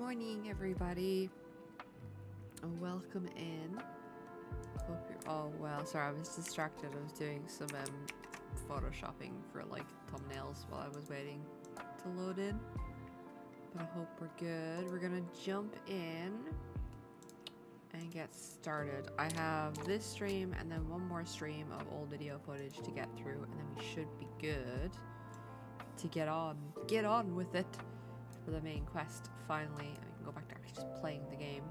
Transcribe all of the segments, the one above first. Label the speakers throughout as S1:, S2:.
S1: morning, everybody. Welcome in. Hope you're all well. Sorry, I was distracted. I was doing some photoshopping for like thumbnails while I was waiting to load in. But I hope we're good. We're gonna jump in and get started. I have this stream and then one more stream of old video footage to get through, and then we should be good to get on with it for the main quest finally. And we can go back to actually just playing the game.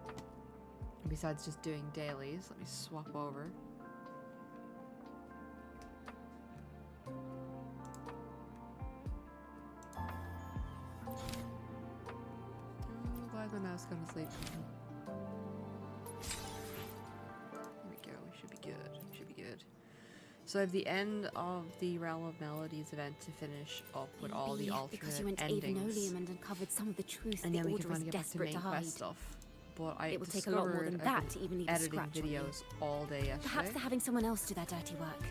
S1: Besides just doing dailies, let me swap over. I'm glad my mouse gone to sleep. There we go, we should be good. We should be good. So I have the end of the Realm of Melodies event to finish up with all the alternate
S2: because you went to
S1: endings.
S2: Avenolium and uncovered some of the truth
S1: And
S2: the
S1: then we
S2: Order
S1: can
S2: was
S1: finally get back to
S2: desperate
S1: main
S2: to hide.
S1: quest stuff. But I
S2: It will take a lot more than that to even leave a
S1: editing
S2: scratch on you.
S1: videos all day yesterday.
S2: Perhaps they're having someone else do that dirty work.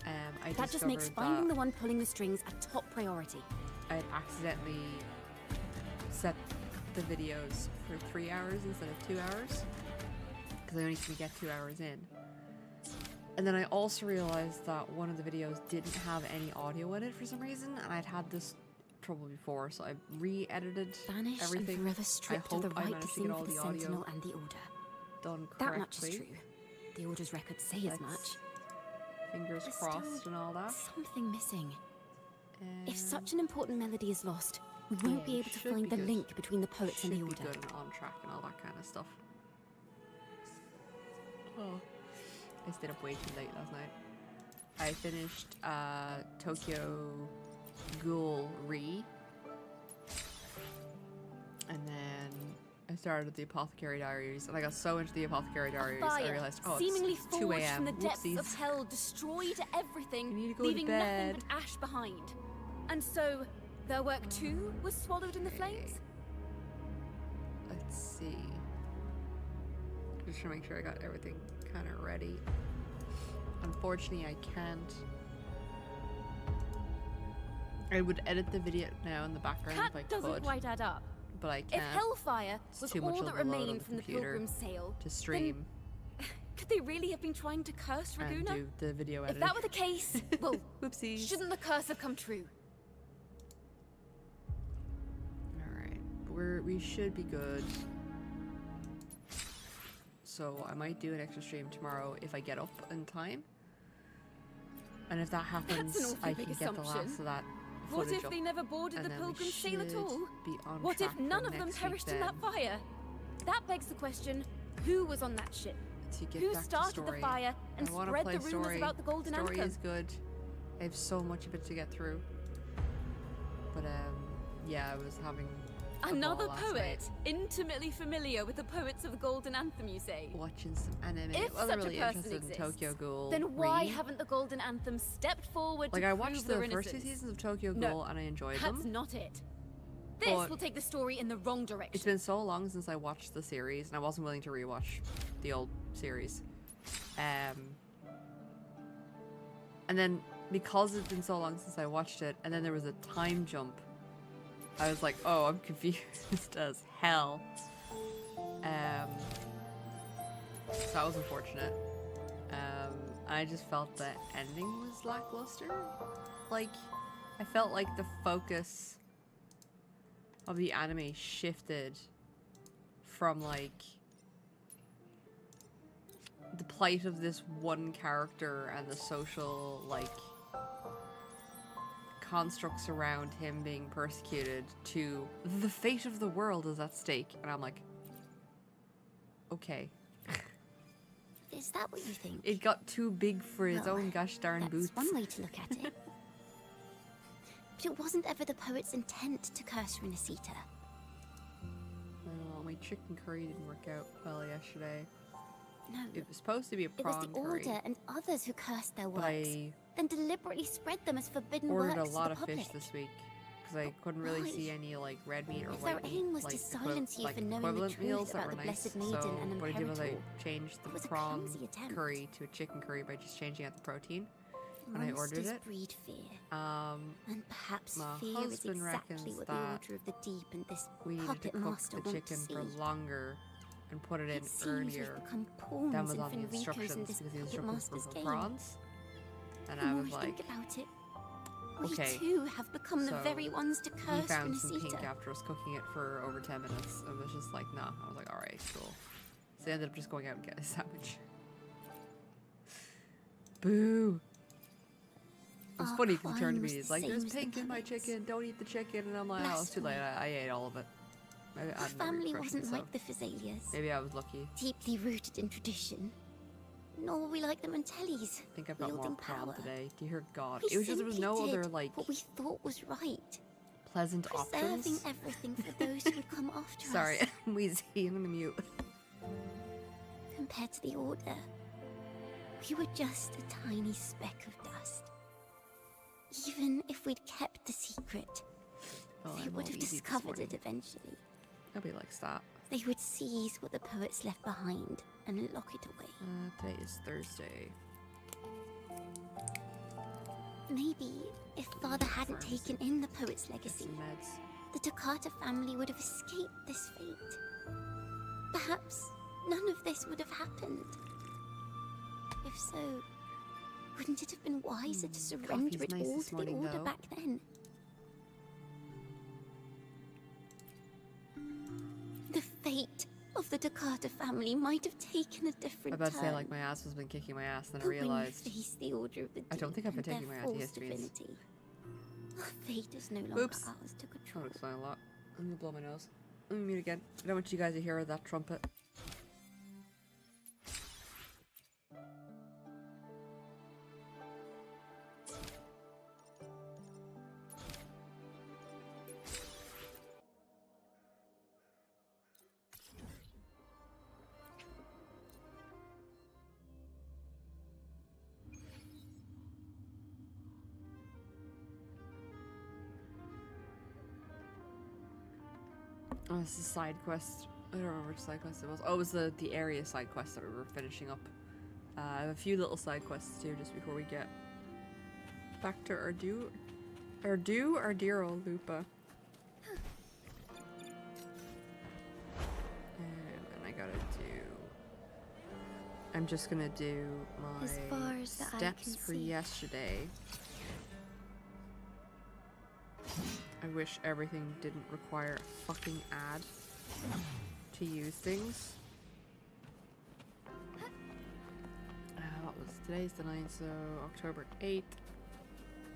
S1: I
S2: That just makes
S1: discovered
S2: finding
S1: that
S2: the one pulling the strings a top priority.
S1: I had accidentally set the videos for 3 hours instead of 2 hours because I only can get 2 hours in. And then I also realized that one of the videos didn't have any audio in it for some reason, and I'd had this trouble before, so I re-edited
S2: Banished
S1: everything.
S2: and forever stripped of the
S1: I
S2: right to
S1: managed to
S2: sing
S1: get
S2: for
S1: all
S2: the
S1: the audio
S2: Sentinel and the Order.
S1: done correctly.
S2: That much is true. The Order's records say as much.
S1: Fingers
S2: There's
S1: crossed
S2: still
S1: and all that.
S2: something missing. If such an important melody is lost, we won't be able to
S1: should
S2: find
S1: be
S2: the
S1: good.
S2: link between the poets and the
S1: Should be
S2: Order.
S1: good and on track and all that kind of stuff. Oh, I stayed up way too late last night. I finished Tokyo Ghoul Re, and then I started the Apothecary Diaries, and I got so into the Apothecary Diaries I realized, oh,
S2: seemingly
S1: it's 2
S2: forged
S1: a.m.
S2: from the depths
S1: Whoopsies.
S2: of hell, destroyed everything,
S1: You need to go to
S2: leaving
S1: bed.
S2: nothing but ash behind. And so, their work too was swallowed in the flames?
S1: Let's see. Just to make sure I got everything kind of ready. Unfortunately, I can't. I would edit the video now in the background if I
S2: That doesn't
S1: could,
S2: quite add up.
S1: but I
S2: If
S1: can't
S2: Hellfire
S1: It's
S2: was
S1: too much
S2: all
S1: of
S2: that
S1: a load on
S2: remained
S1: the
S2: from the
S1: computer
S2: Pilgrim's Sail,
S1: to stream
S2: could they really have been trying to curse
S1: and
S2: Raguna?
S1: do the video
S2: If
S1: editing.
S2: that were the case, well,
S1: Whoopsies.
S2: shouldn't the curse have come true?
S1: Alright, we should be good. So I might do an extra stream tomorrow if I get up in time. And if that happens,
S2: That's an awfully
S1: I
S2: big
S1: can get the
S2: assumption.
S1: last of that
S2: What
S1: footage
S2: if
S1: up,
S2: they never boarded
S1: and
S2: the
S1: then we
S2: Pilgrim's Sail at
S1: should
S2: all?
S1: be on
S2: What
S1: track
S2: if none
S1: for
S2: of them
S1: next
S2: perished
S1: week
S2: in that
S1: then
S2: fire? That begs the question, who was on that ship?
S1: to get
S2: Who
S1: back to
S2: started the
S1: story.
S2: fire and
S1: I wanna
S2: spread
S1: play
S2: the rumors
S1: story.
S2: about the Golden
S1: Story
S2: Anthem?
S1: is good. I have so much of it to get through. But yeah, I was having a
S2: Another
S1: ball last
S2: poet,
S1: night
S2: intimately familiar with the poets of the Golden Anthem, you say?
S1: watching some anime.
S2: If
S1: I wasn't
S2: such
S1: really
S2: a person
S1: interested in
S2: exists,
S1: Tokyo Ghoul.
S2: then why
S1: Re.
S2: haven't the Golden Anthem stepped forward
S1: Like
S2: to
S1: I
S2: prove
S1: watched
S2: their
S1: the first 2
S2: innocence?
S1: seasons of Tokyo
S2: No,
S1: Ghoul and I enjoyed
S2: That's
S1: them.
S2: not it. This
S1: But
S2: will take the story in the wrong
S1: It's
S2: direction.
S1: been so long since I watched the series, and I wasn't willing to rewatch the old series. And then because it's been so long since I watched it, and then there was a time jump, I was like, oh, I'm confused as hell. So that was unfortunate. I just felt the ending was lackluster. Like, I felt like the focus of the anime shifted from like the plight of this one character and the social like constructs around him being persecuted to the fate of the world is at stake, and I'm like, okay.
S2: Is that what you think?
S1: It got too big for its
S2: Well,
S1: own gosh darn
S2: That's
S1: boots.
S2: one way to look at it. But it wasn't ever the poet's intent to curse Renacita.
S1: Oh, my chicken curry didn't work out well yesterday.
S2: No,
S1: It was supposed to be a
S2: it was
S1: prawn
S2: the
S1: curry,
S2: Order and others who cursed their
S1: but
S2: works,
S1: I
S2: then deliberately spread them as forbidden
S1: ordered
S2: works
S1: a lot
S2: to
S1: of
S2: the public.
S1: fish this week because I couldn't really
S2: Why?
S1: see any like red meat or
S2: If their
S1: white
S2: aim
S1: meat,
S2: was
S1: like
S2: to silence you for knowing the
S1: equivalent
S2: truth
S1: meals that
S2: about
S1: were
S2: the
S1: nice.
S2: Blessed Maiden
S1: So
S2: and
S1: what I did was I
S2: Imperator,
S1: changed
S2: it
S1: the
S2: was a
S1: prawn
S2: clumsy attempt.
S1: curry to a chicken curry by just changing out the protein. when I ordered
S2: Monsters
S1: it.
S2: breed fear. And perhaps
S1: My
S2: fear is
S1: husband
S2: exactly
S1: reckons
S2: what the
S1: that
S2: Order of the Deep and this
S1: we needed to
S2: puppet
S1: cook
S2: master
S1: the
S2: want to
S1: chicken
S2: see.
S1: for longer and put it in
S2: It seems
S1: earlier
S2: we've become
S1: than
S2: pawns
S1: was
S2: in
S1: on the
S2: Fenrico's and
S1: instructions
S2: this
S1: because the
S2: puppet
S1: instructions were
S2: master's
S1: for
S2: game.
S1: prawns. And
S2: The
S1: I
S2: more
S1: was
S2: I
S1: like,
S2: think about it, we
S1: okay.
S2: too have become the
S1: So
S2: very ones to
S1: he
S2: curse
S1: found some
S2: Renacita.
S1: pink after us cooking it for over 10 minutes and was just like, nah. I was like, alright, cool. So I ended up just going out and getting a sandwich. Boo! It was
S2: Our
S1: funny because he turned to
S2: climb
S1: me,
S2: was
S1: he's
S2: the
S1: like,
S2: same
S1: there's
S2: as the
S1: pink in my
S2: puppets.
S1: chicken, don't eat the chicken. And I'm like, oh, it's too late, I ate all of it. Maybe I
S2: Our
S1: had no
S2: family
S1: repercussions,
S2: wasn't
S1: so
S2: like the Fazalias,
S1: maybe I was lucky.
S2: deeply rooted in tradition. Nor were we like the Mantellis,
S1: I think I've got more
S2: wielding
S1: prom
S2: power.
S1: today. Dear God.
S2: We
S1: It was just, there was no
S2: simply
S1: other,
S2: did
S1: like,
S2: what we thought was right,
S1: pleasant
S2: preserving
S1: options.
S2: everything for those who would come after
S1: Sorry,
S2: us.
S1: I'm wheezy, I'm gonna mute.
S2: Compared to the Order, we were just a tiny speck of dust. Even if we'd kept the secret,
S1: Oh,
S2: they
S1: I'm
S2: would
S1: all
S2: have
S1: easy this
S2: discovered
S1: morning.
S2: it eventually.
S1: Nobody likes that.
S2: They would seize what the poets left behind and lock it away.
S1: Today is Thursday.
S2: Maybe if Father hadn't
S1: Pharmacy.
S2: taken in the poet's
S1: Get
S2: legacy,
S1: some meds.
S2: the Toccata family would have escaped this fate. Perhaps none of this would have happened. If so, wouldn't it have been wiser to surrender
S1: Coffee's
S2: it
S1: nice
S2: all
S1: this
S2: to the
S1: morning,
S2: Order
S1: though.
S2: back then? The fate of the Toccata family might have taken a different
S1: I'm about to
S2: turn.
S1: say, like, my ass has been kicking my ass, then I
S2: But when you
S1: realized.
S2: face the Order of the
S1: I don't
S2: Deep
S1: think I've been
S2: and
S1: taking
S2: their
S1: my
S2: false
S1: antihistamines.
S2: divinity, our fate is no longer
S1: Oops.
S2: ours to
S1: I
S2: control.
S1: would explain a lot. I'm gonna blow my nose. Let me mute again. I don't want you guys to hear that trumpet. Oh, this is a side quest. I don't remember which side quest it was. Oh, it was the area side quest that we were finishing up. I have a few little side quests too, just before we get back to our dear old Lupa. And I gotta do. I'm just gonna do my
S2: As far as the eye
S1: steps
S2: can
S1: for
S2: see.
S1: yesterday. I wish everything didn't require a fucking ad to use things. What was today's the 9th, so October 8th.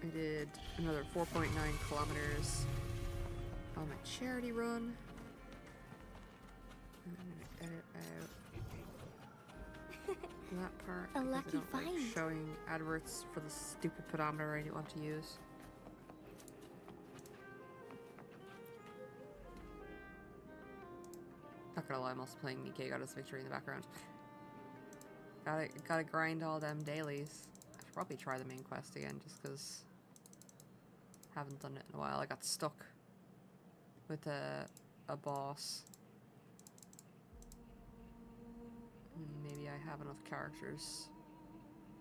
S1: I did another 4.9 kilometers on my charity run. And I'm gonna edit out that part
S2: A
S1: because I
S2: lucky
S1: don't like
S2: find.
S1: showing adverts for the stupid pedometer I don't want to use. Not gonna lie, I'm also playing Nikkei Goddess Victory in the background. Gotta grind all them dailies. I should probably try the main quest again, just because haven't done it in a while. I got stuck with a boss. Maybe I have enough characters.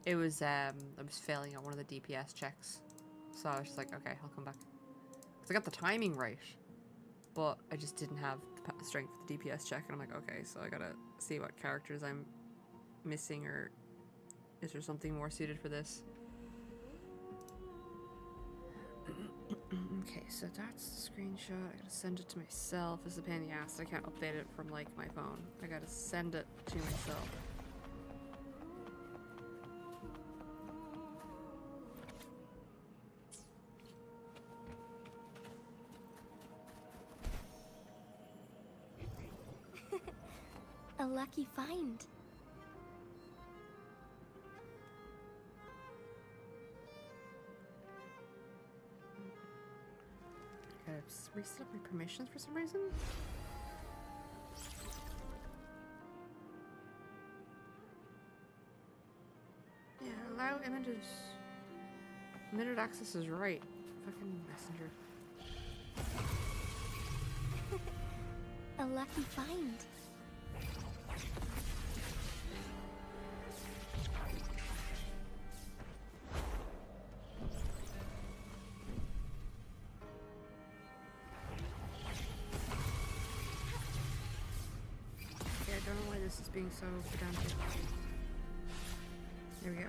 S1: It was I was failing on one of the DPS checks, so I was just like, okay, I'll come back. 'Cause I got the timing right, but I just didn't have the strength for the DPS check, and I'm like, okay, so I gotta see what characters I'm missing, or is there something more suited for this? Okay, so that's the screenshot. I gotta send it to myself. This is a pain in the ass. I can't update it from like my phone. I gotta send it to myself.
S2: A lucky find.
S1: I gotta reset my permissions for some reason. Yeah, allow images. Minute access is right. Fucking messenger.
S2: A lucky find.
S1: this is being so pedantic. There we go.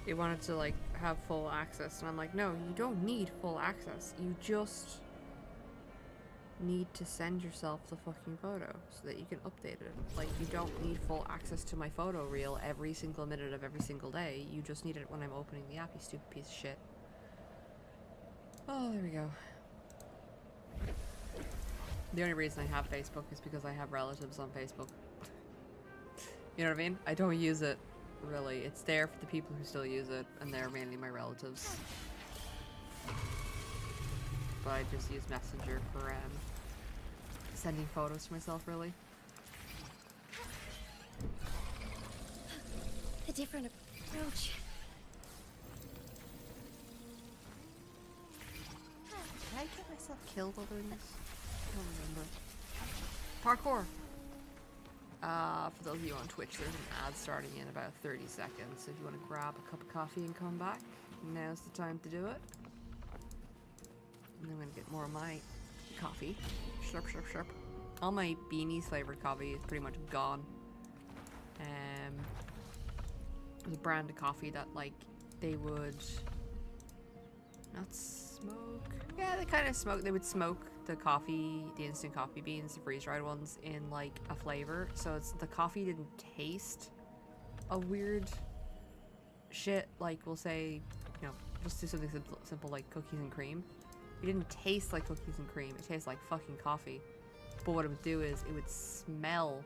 S1: They wanted to like have full access, and I'm like, no, you don't need full access. You just need to send yourself the fucking photo so that you can update it. Like, you don't need full access to my photo reel every single minute of every single day. You just need it when I'm opening the app, you stupid piece of shit. Oh, there we go. The only reason I have Facebook is because I have relatives on Facebook. You know what I mean? I don't use it, really. It's there for the people who still use it, and they're mainly my relatives. But I just use Messenger for sending photos to myself, really.
S2: A different approach.
S1: Did I get myself killed while doing this? I don't remember. Parkour! For those of you on Twitch, there's an ad starting in about 30 seconds, so if you want to grab a cup of coffee and come back, now's the time to do it. And I'm gonna get more of my coffee. Slurp, slurp, slurp. All my beanies flavored coffee is pretty much gone. There's a brand of coffee that, like, they would not smoke. Yeah, they kind of smoke. They would smoke the coffee, the instant coffee beans, the freeze-dried ones, in like a flavor. So it's the coffee didn't taste a weird shit. Like, we'll say, you know, just do something simple like cookies and cream. It didn't taste like cookies and cream. It tastes like fucking coffee. But what it would do is it would smell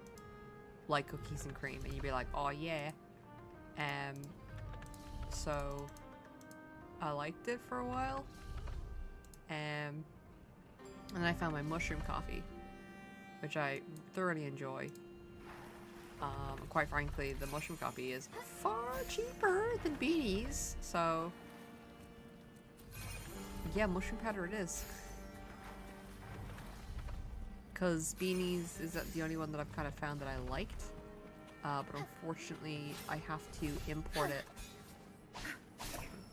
S1: like cookies and cream, and you'd be like, oh yeah. So I liked it for a while. And then I found my mushroom coffee, which I thoroughly enjoy. Quite frankly, the mushroom coffee is far cheaper than beanies, so yeah, mushroom powder it is. Because beanies is the only one that I've kind of found that I liked, but unfortunately I have to import it.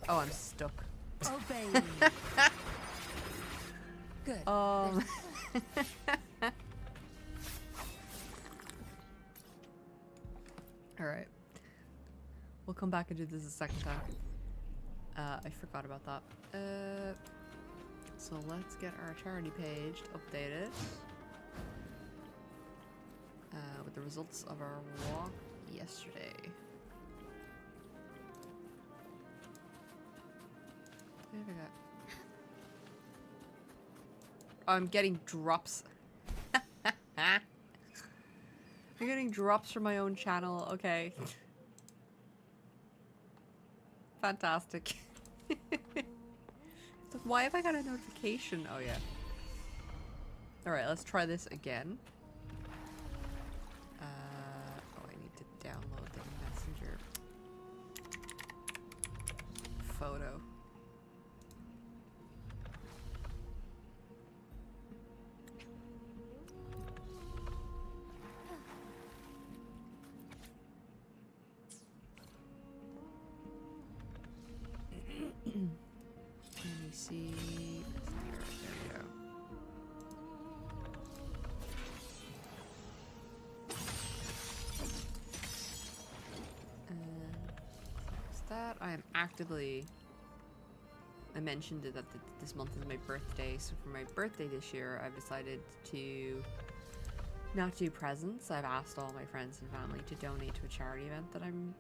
S1: Oh, I'm stuck.
S3: Obey. Good.
S1: Alright. We'll come back and do this a second time. I forgot about that. So let's get our charity page updated. With the results of our walk yesterday. What have I got? I'm getting drops. I'm getting drops from my own channel. Okay. Fantastic. So why have I got a notification? Oh yeah. Alright, let's try this again. Oh, I need to download the Messenger photo. Let me see. There we go. That I am actively. I mentioned it that this month is my birthday, so for my birthday this year, I've decided to not do presents. I've asked all my friends and family to donate to a charity event that I'm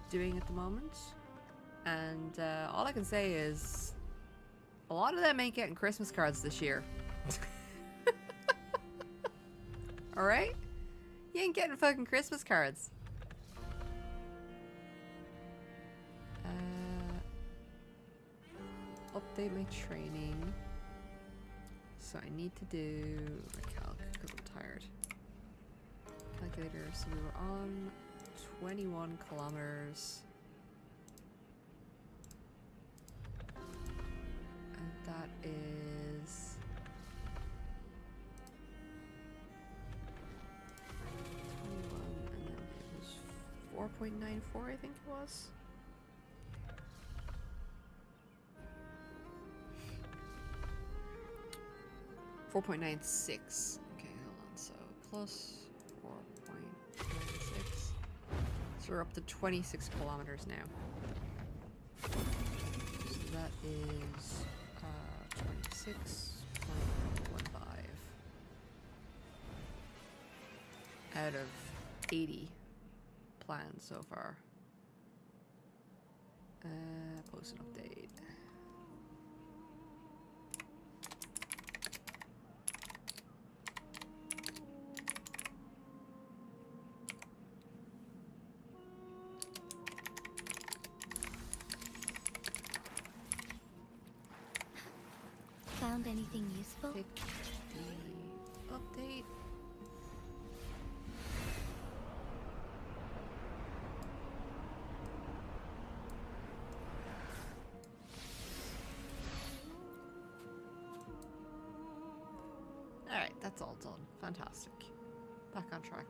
S1: doing at the moment. And all I can say is a lot of them ain't getting Christmas cards this year. Alright? You ain't getting fucking Christmas cards. Update my training. So I need to do my calc because I'm tired. Calculator. So we were on 21 kilometers. And that is 21, and then it was 4.94, I think it was. $4.96. Okay, plus 4.96. So we're up to 26 kilometers now. So that is 26.15 out of 80 planned so far. Post an update.
S2: Found anything useful?
S1: Pick the update. Alright, that's all done. Fantastic. Back on track.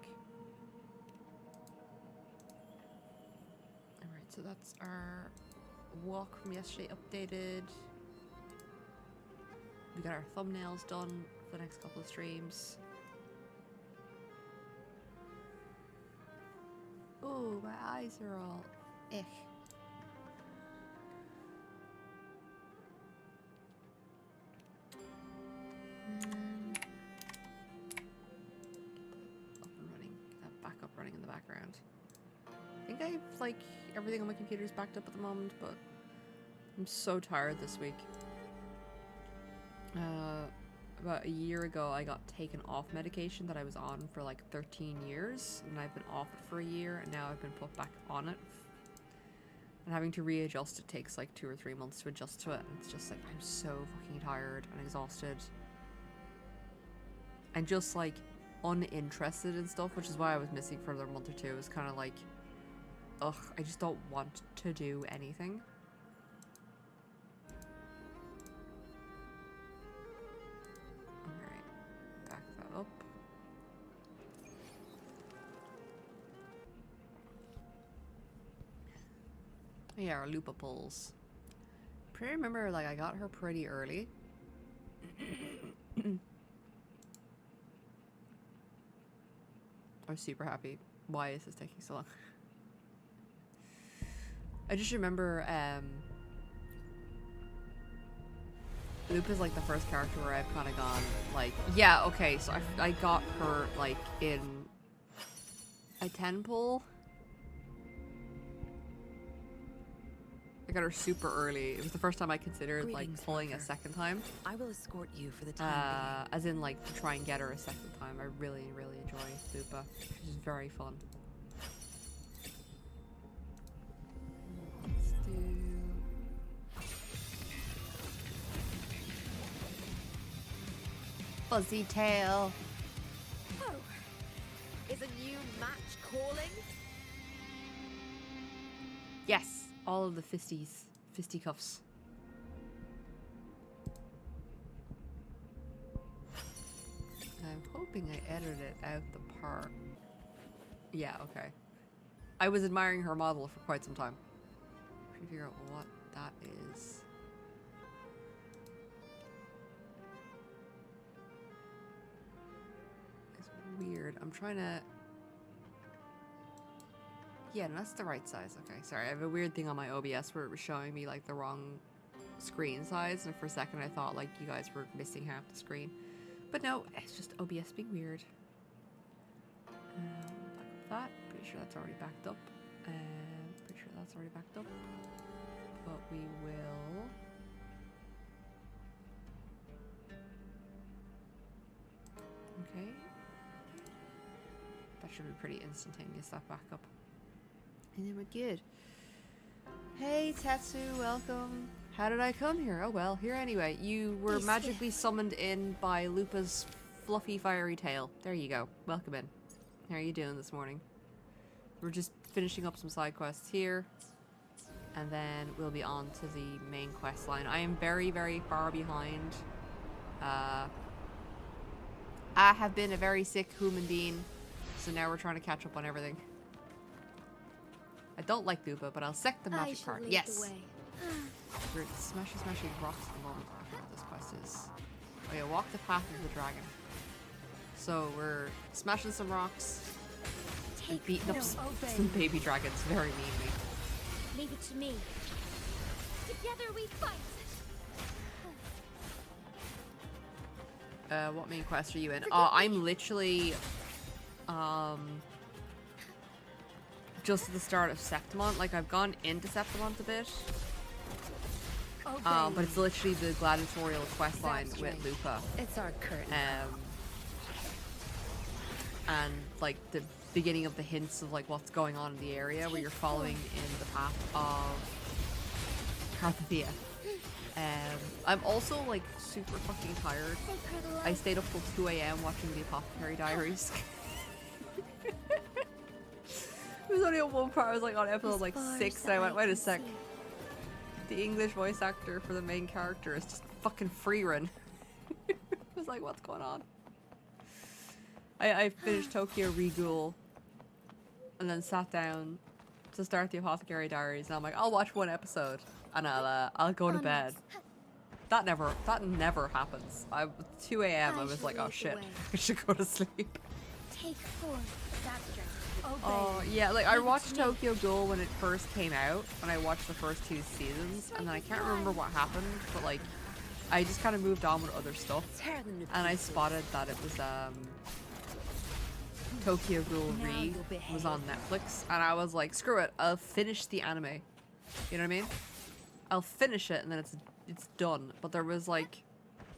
S1: Alright, so that's our walk from yesterday updated. We got our thumbnails done for the next couple of streams. Oh, my eyes are all ick. Up and running. Get that back up running in the background. I think I've like everything on my computer is backed up at the moment, but I'm so tired this week. About a year ago, I got taken off medication that I was on for like 13 years, and I've been off it for a year, and now I've been put back on it. And having to readjust it takes like 2 or 3 months to adjust to it, and it's just like I'm so fucking tired and exhausted. And just like uninterested in stuff, which is why I was missing for another month or two. It was kind of like, ugh, I just don't want to do anything. Up. Yeah, our Lupa pulls. Pretty remember, like, I got her pretty early. I was super happy. Why is this taking so long? I just remember, Lupa's like the first character where I've kind of gone like, yeah, okay, so I got her like in a 10 pull. I got her super early. It was the first time I considered like pulling a second time.
S3: I will escort you for the time
S1: as in like to try and get her a second time. I really, really enjoy Lupa. She's very fun. Let's do... Fuzzy tail.
S3: Oh, is a new match calling?
S1: Yes, all of the fisticuffs. I'm hoping I edited out the part. Yeah, okay. I was admiring her model for quite some time. Trying to figure out what that is. Weird. I'm trying to... Yeah, no, that's the right size. Okay, sorry. I have a weird thing on my OBS where it was showing me like the wrong screen size, and for a second I thought like you guys were missing half the screen. But no, it's just OBS being weird. Back up that. Pretty sure that's already backed up. Pretty sure that's already backed up. But we will... Okay. That should be pretty instantaneous, that backup. And then we're good. Hey Tetsu, welcome. How did I come here? Oh well, here anyway. You were magically summoned in by Lupa's fluffy fiery tail. There you go. Welcome in. How are you doing this morning? We're just finishing up some side quests here. And then we'll be on to the main quest line. I am very, very far behind. I have been a very sick human being. So now we're trying to catch up on everything. I don't like Lupa, but I'll sec the magic card. Yes! We're smashing rocks at the moment. I don't know what this quest is. Oh yeah, walk the path of the dragon. So we're smashing some rocks and
S2: Take
S1: beating up
S2: full.
S1: some baby dragons very meanly.
S3: Leave it to me. Together we fight.
S1: What main quest are you in? I'm literally, just at the start of Septimont. Like, I've gone into Septimont a bit. But it's literally the gladiatorial quest line
S3: That's
S1: with
S3: right.
S1: Luca.
S3: It's our curtain.
S1: And, like, the beginning of the hints of, like, what's going on in the area where you're following in the path of Carpathia. I'm also, like, super fucking tired. I stayed up till 2 a.m. watching the Apothecary Diaries. It was only on one part. I was like on episode like 6 and I went, wait a sec. The English voice actor for the main character is just fucking free run. I was like, what's going on? I finished Tokyo Reghoul and then sat down to start the Apothecary Diaries and I'm like, I'll watch one episode and I'll go to bed. That never happens. 2 a.m. I was like, oh shit, I should go to sleep.
S2: Take forth that strength.
S1: Oh yeah, like I watched Tokyo Ghoul when it first came out, when I watched the first 2 seasons, and then I can't remember what happened, but like I just kind of moved on with other stuff, and I spotted that it was Tokyo Ghoul Re was on Netflix, and I was like, screw it, I'll finish the anime. You know what I mean? I'll finish it and then it's done. But there was like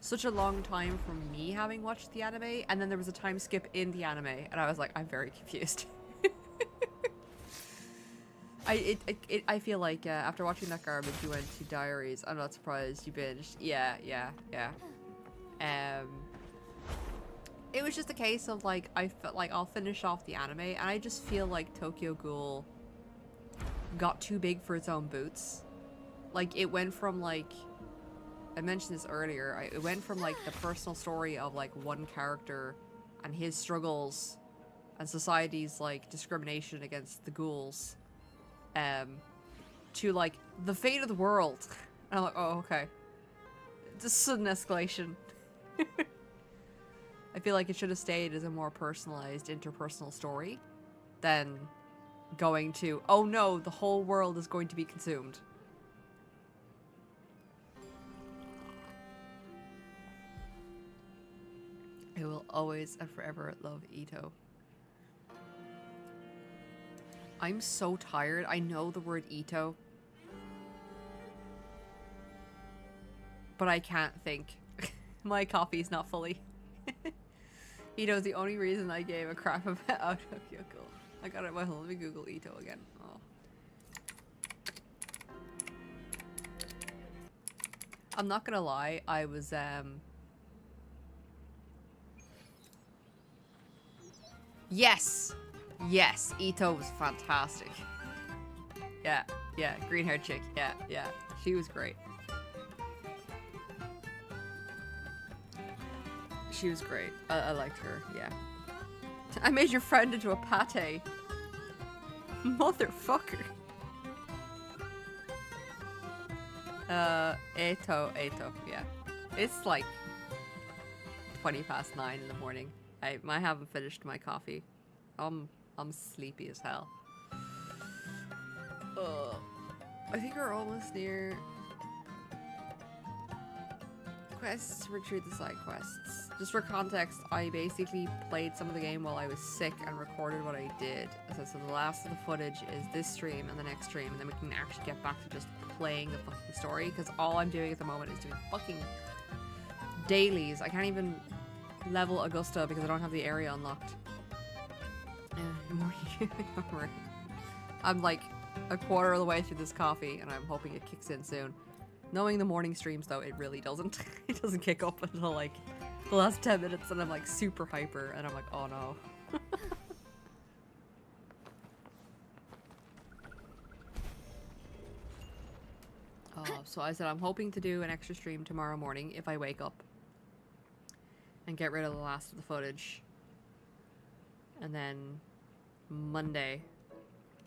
S1: such a long time from me having watched the anime, and then there was a time skip in the anime, and I was like, I'm very confused. I feel like after watching that garbage, you went to Diaries. I'm not surprised you binged. Yeah. It was just a case of like I felt like I'll finish off the anime, and I just feel like Tokyo Ghoul got too big for its own boots. Like it went from like, I mentioned this earlier, it went from like the personal story of like one character and his struggles and society's like discrimination against the ghouls, to like the fate of the world. And I'm like, oh, okay. Just sudden escalation. I feel like it should have stayed as a more personalized interpersonal story than going to, oh no, the whole world is going to be consumed. I will always and forever love Ito. I'm so tired. I know the word Ito, but I can't think. My coffee's not fully. Ito's the only reason I gave a crap about Tokyo Ghoul. I got it. Well, let me Google Ito again. Oh. I'm not gonna lie. I was Yes! Yes, Ito was fantastic. Yeah, green haired chick. Yeah. She was great. She was great. I liked her, yeah. I made your friend into a pate. Motherfucker. Eto, yeah. It's like 20 past 9 in the morning. I haven't finished my coffee. I'm sleepy as hell. I think we're almost near quests, retreat the side quests. Just for context, I basically played some of the game while I was sick and recorded what I did. So the last of the footage is this stream and the next stream, and then we can actually get back to just playing the fucking story, because all I'm doing at the moment is doing fucking dailies. I can't even level Augusta because I don't have the area unlocked. I'm like a quarter of the way through this coffee and I'm hoping it kicks in soon. Knowing the morning streams though, it really doesn't. It doesn't kick up until like the last 10 minutes and I'm like super hyper and I'm like, oh no. So I said I'm hoping to do an extra stream tomorrow morning if I wake up and get rid of the last of the footage. And then Monday,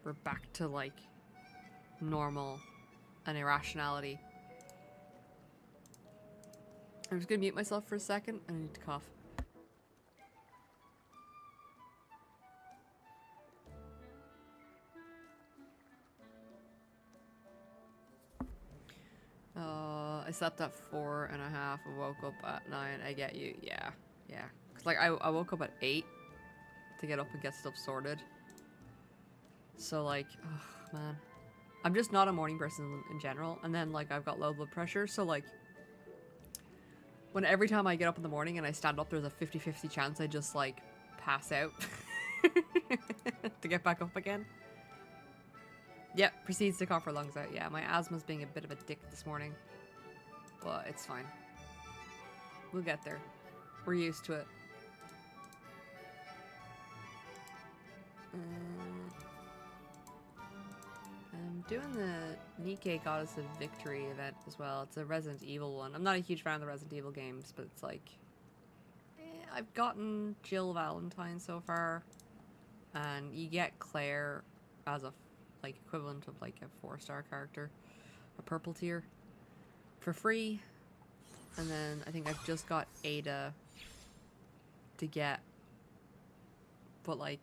S1: we're back to like normal and irrationality. I'm just gonna mute myself for a second. I need to cough. I slept at 4:30 and woke up at 9. I get you. Yeah. Yeah. Cause like I woke up at 8 to get up and get stuff sorted. So like, oh man. I'm just not a morning person in general. And then like I've got low blood pressure. So like every time I get up in the morning and I stand up, there's a 50-50 chance I just like pass out to get back up again. Yep, proceeds to cough her lungs out. Yeah, my asthma's being a bit of a dick this morning. But it's fine. We'll get there. We're used to it. I'm doing the Nikkei Goddess of Victory event as well. It's a Resident Evil one. I'm not a huge fan of the Resident Evil games, but it's like... I've gotten Jill Valentine so far. And you get Claire as a like equivalent of like a 4-star character. A purple tier. For free. And then I think I've just got Ada to get. But like...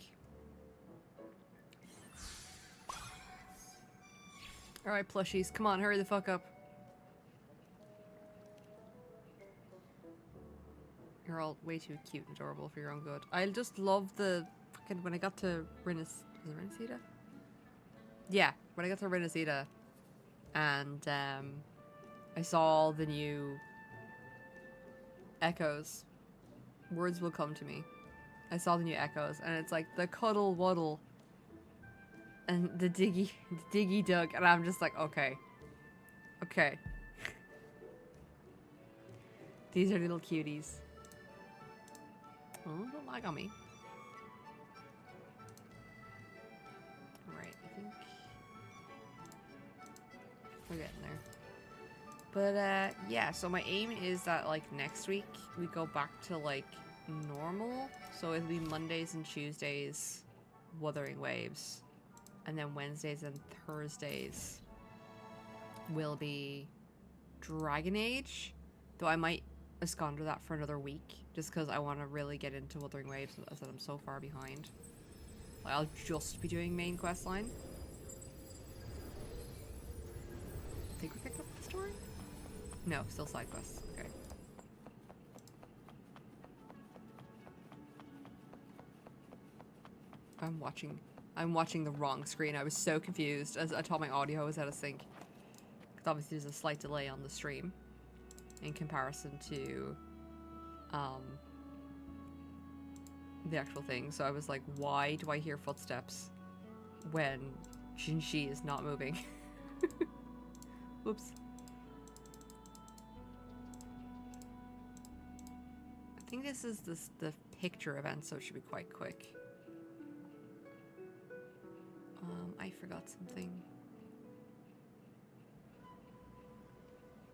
S1: Alright, plushies. Come on, hurry the fuck up. You're all way too cute and adorable for your own good. I just love the fucking... When I got to is it Renacida? Yeah, when I got to Renacida and I saw all the new echoes. Words will come to me. I saw the new echoes and it's like the cuddle waddle and the diggy dug, and I'm just like, okay. Okay. These are little cuties. Oh, don't lag on me. Right, I think we're getting there. But yeah, so my aim is that like next week we go back to like normal. So it'll be Mondays and Tuesdays, Wuthering Waves. And then Wednesdays and Thursdays will be Dragon Age. Though I might esconder that for another week. Just because I want to really get into Wuthering Waves. As I said, I'm so far behind. Like, I'll just be doing main quest line. I think we picked up the story? No, still side quests. Okay. I'm watching the wrong screen. I was so confused as I thought my audio was out of sync. Because obviously there's a slight delay on the stream in comparison to the actual thing. So I was like, why do I hear footsteps when Jinshi is not moving? Oops. I think this is the picture event, so it should be quite quick. I forgot something.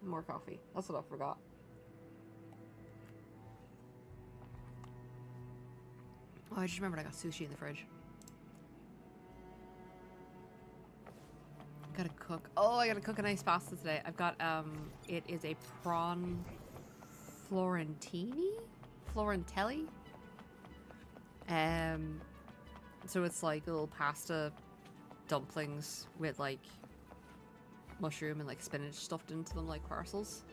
S1: More coffee. That's what I forgot. Oh, I just remembered I got sushi in the fridge. Gotta cook. Oh, I gotta cook a nice pasta today. I've got, it is a prawn Florentini? Florentelli? So it's like little pasta dumplings with like mushroom and like spinach stuffed into them like parcels.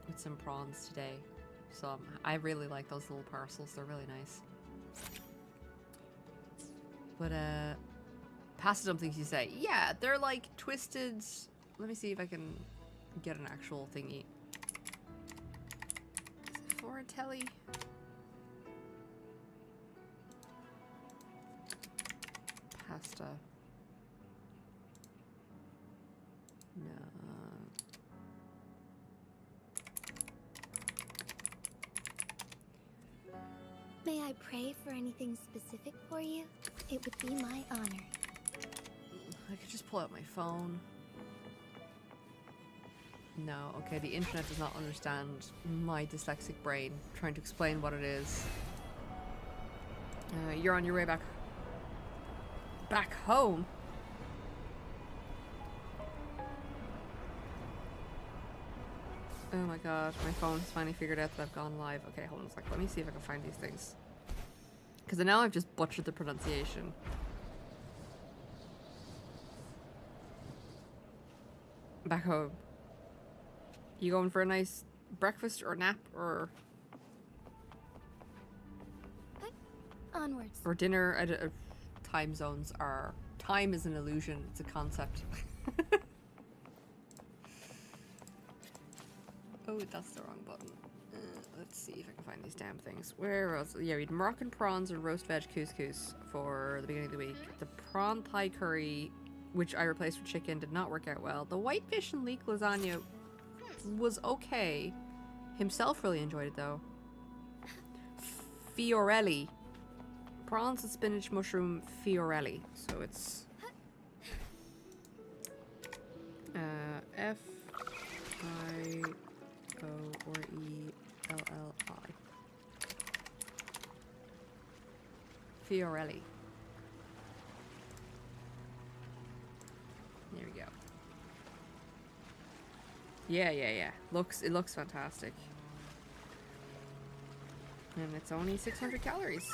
S1: With some prawns today. So I really like those little parcels. They're really nice. But pasta dumplings, you say? Yeah, they're like twisted. Let me see if I can get an actual thingy. Is it Floratelli? Pasta. No.
S2: May I pray for anything specific for you? It would be my honor.
S1: I could just pull out my phone. No, okay, the internet does not understand my dyslexic brain trying to explain what it is. You're on your way back home? Oh my god, my phone has finally figured out that I've gone live. Okay, hold on a sec. Let me see if I can find these things. Because now I've just butchered the pronunciation. Back home. You going for a nice breakfast or nap or
S2: Onwards.
S1: dinner? Time zones are... Time is an illusion. It's a concept. Oh, that's the wrong button. Let's see if I can find these damn things. Where else? Yeah, we had Moroccan prawns and roast veg couscous for the beginning of the week. The prawn Thai curry, which I replaced with chicken, did not work out well. The white fish and leek lasagna was okay. Himself really enjoyed it though. Fiorelli. Prawns and spinach mushroom fiorelli. So it's F-I-O-R-E-L-L-I. Fiorelli. There we go. Yeah. It looks fantastic. And it's only 600 calories.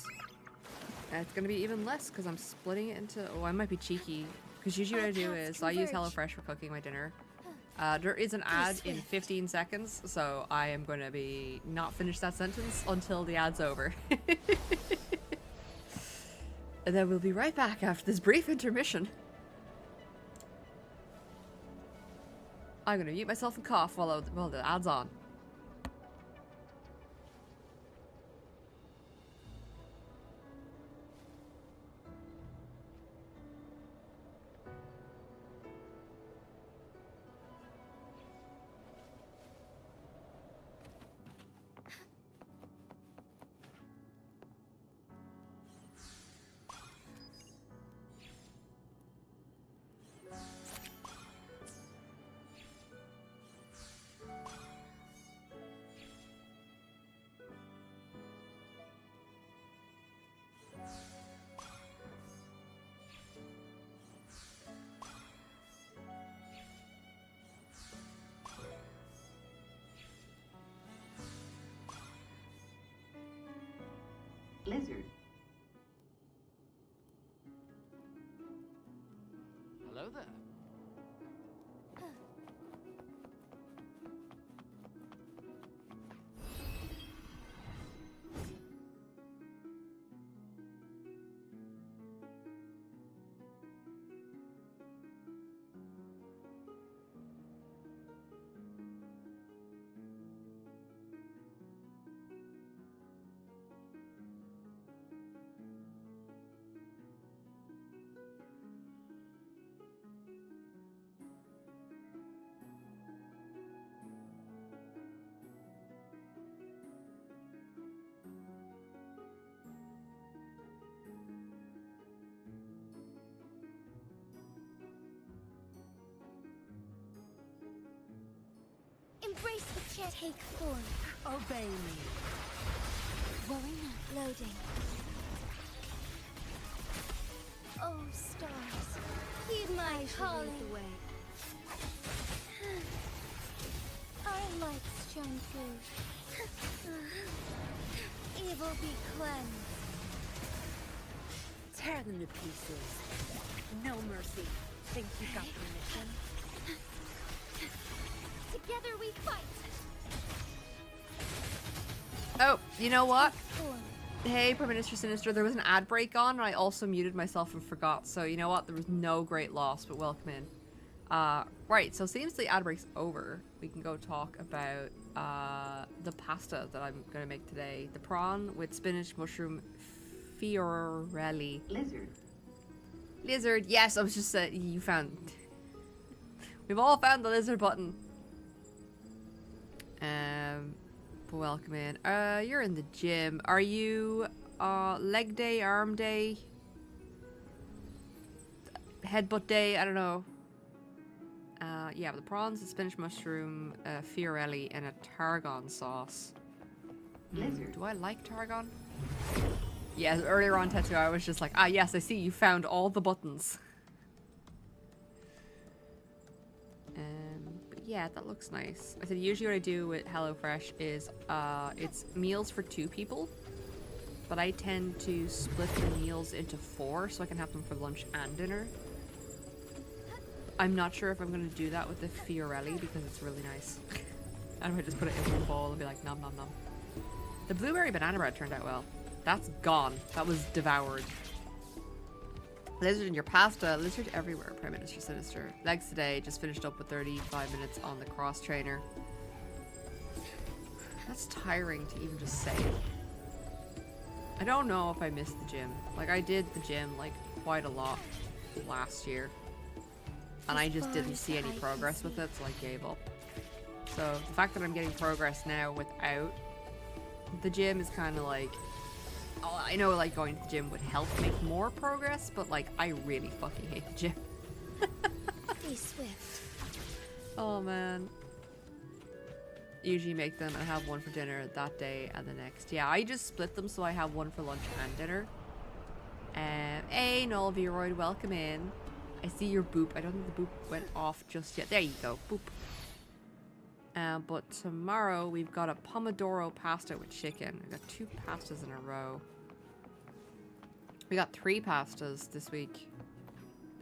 S1: And it's gonna be even less because I'm splitting it into... Oh, I might be cheeky. Because usually what I do is I use HelloFresh for cooking my dinner. There is an ad in 15 seconds, so I am going to be not finish that sentence until the ad's over. And then we'll be right back after this brief intermission. I'm going to mute myself and cough while the ad's on.
S4: Lizard. Hello there.
S2: Embrace the chair. Take form.
S3: Obey me.
S2: Warrior loading. Oh, stars, heed my calling.
S3: Lead the way.
S2: Our lights shine through. Evil be cleansed.
S3: Tear them to pieces. No mercy. Think you got permission?
S2: Together we fight.
S1: Oh, you know what?
S2: Form.
S1: Hey, Prime Minister Sinister, there was an ad break on, and I also muted myself and forgot. So, you know what? There was no great loss, but welcome in. Right, so seems the ad break's over. We can go talk about the pasta that I'm going to make today. The prawn with spinach, mushroom, fiorelli.
S4: Lizard.
S1: Lizard, yes, I was just you found... We've all found the lizard button. But welcome in. You're in the gym. Are you, leg day, arm day? Headbutt day? I don't know. Yeah, the prawns, the spinach mushroom, fiorelli, and a tarragon sauce.
S4: Lizard.
S1: Do I like tarragon? Yeah, earlier on Tetsuo, I was just like, ah, yes, I see you found all the buttons. But yeah, that looks nice. I said usually what I do with HelloFresh is, it's meals for 2 people, but I tend to split the meals into 4 so I can have them for lunch and dinner. I'm not sure if I'm going to do that with the fiorelli because it's really nice. And I just put it in one bowl and be like, nom nom nom. The blueberry banana bread turned out well. That's gone. That was devoured. Lizard in your pasta. Lizard everywhere. Prime Minister Sinister. Legs today. Just finished up with 35 minutes on the cross trainer. That's tiring to even just say. I don't know if I missed the gym. Like, I did the gym, like, quite a lot last year. And I just didn't see any progress with it, so I gave up. So, the fact that I'm getting progress now without the gym is kind of like... Oh, I know, like, going to the gym would help make more progress, but, like, I really fucking hate the gym.
S2: Be swift.
S1: Oh, man. Usually make them and have one for dinner that day and the next. Yeah, I just split them so I have one for lunch and dinner. Hey, Noel Viroid, welcome in. I see your boop. I don't think the boop went off just yet. There you go. Boop. But tomorrow we've got a pomodoro pasta with chicken. We've got 2 pastas in a row. We got 3 pastas this week.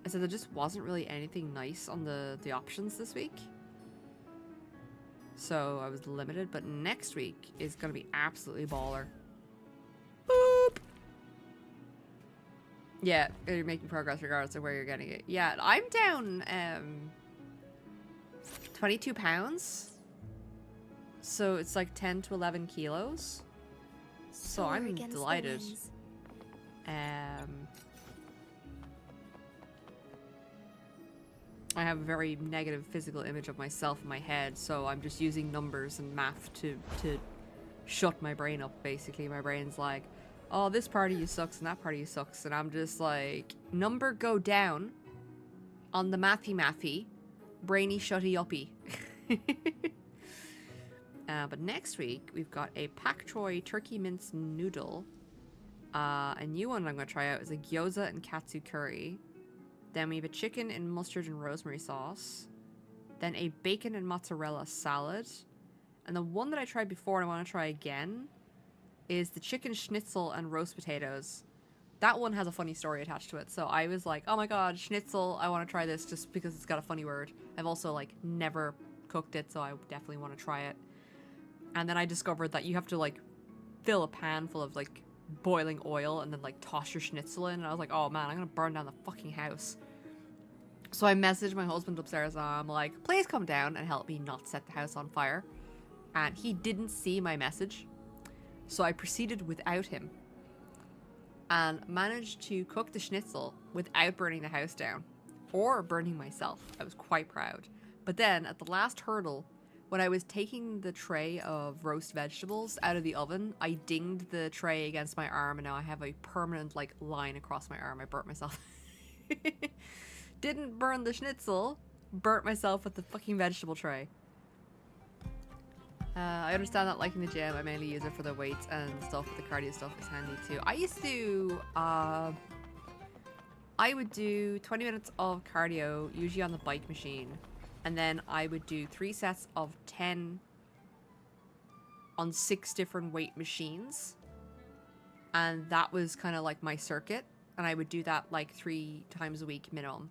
S1: I said there just wasn't really anything nice on the options this week. So I was limited, but next week is going to be absolutely baller. Boop! Yeah, you're making progress regardless of where you're getting it. Yeah, I'm down 22 pounds. So it's like 10 to 11 kilos. So I'm delighted. I have a very negative physical image of myself in my head, so I'm just using numbers and math to shut my brain up, basically. My brain's like, oh, this part of you sucks and that part of you sucks, and I'm just like, number go down on the mathy, brainy shutty uppy. But next week, we've got a pak choy turkey mince noodle. A new one I'm going to try out is a gyoza and katsu curry. Then we have a chicken in mustard and rosemary sauce. Then a bacon and mozzarella salad. And the one that I tried before and I want to try again is the chicken schnitzel and roast potatoes. That one has a funny story attached to it. So I was like, oh my god, schnitzel, I want to try this just because it's got a funny word. I've also like never cooked it, so I definitely want to try it. And then I discovered that you have to like fill a pan full of like boiling oil and then like toss your schnitzel in, and I was like, oh man, I'm gonna burn down the fucking house. So I messaged my husband upstairs and I'm like, please come down and help me not set the house on fire. And he didn't see my message, so I proceeded without him and managed to cook the schnitzel without burning the house down or burning myself. I was quite proud. But then at the last hurdle, when I was taking the tray of roast vegetables out of the oven, I dinged the tray against my arm, and now I have a permanent like line across my arm. I burnt myself. Didn't burn the schnitzel, burnt myself with the fucking vegetable tray. I understand that liking the gym, I mainly use it for the weights and stuff, but the cardio stuff is handy too. I used to, I would do 20 minutes of cardio, usually on the bike machine. And then I would do 3 sets of 10 on 6 different weight machines. And that was kind of like my circuit. And I would do that like 3 times a week minimum.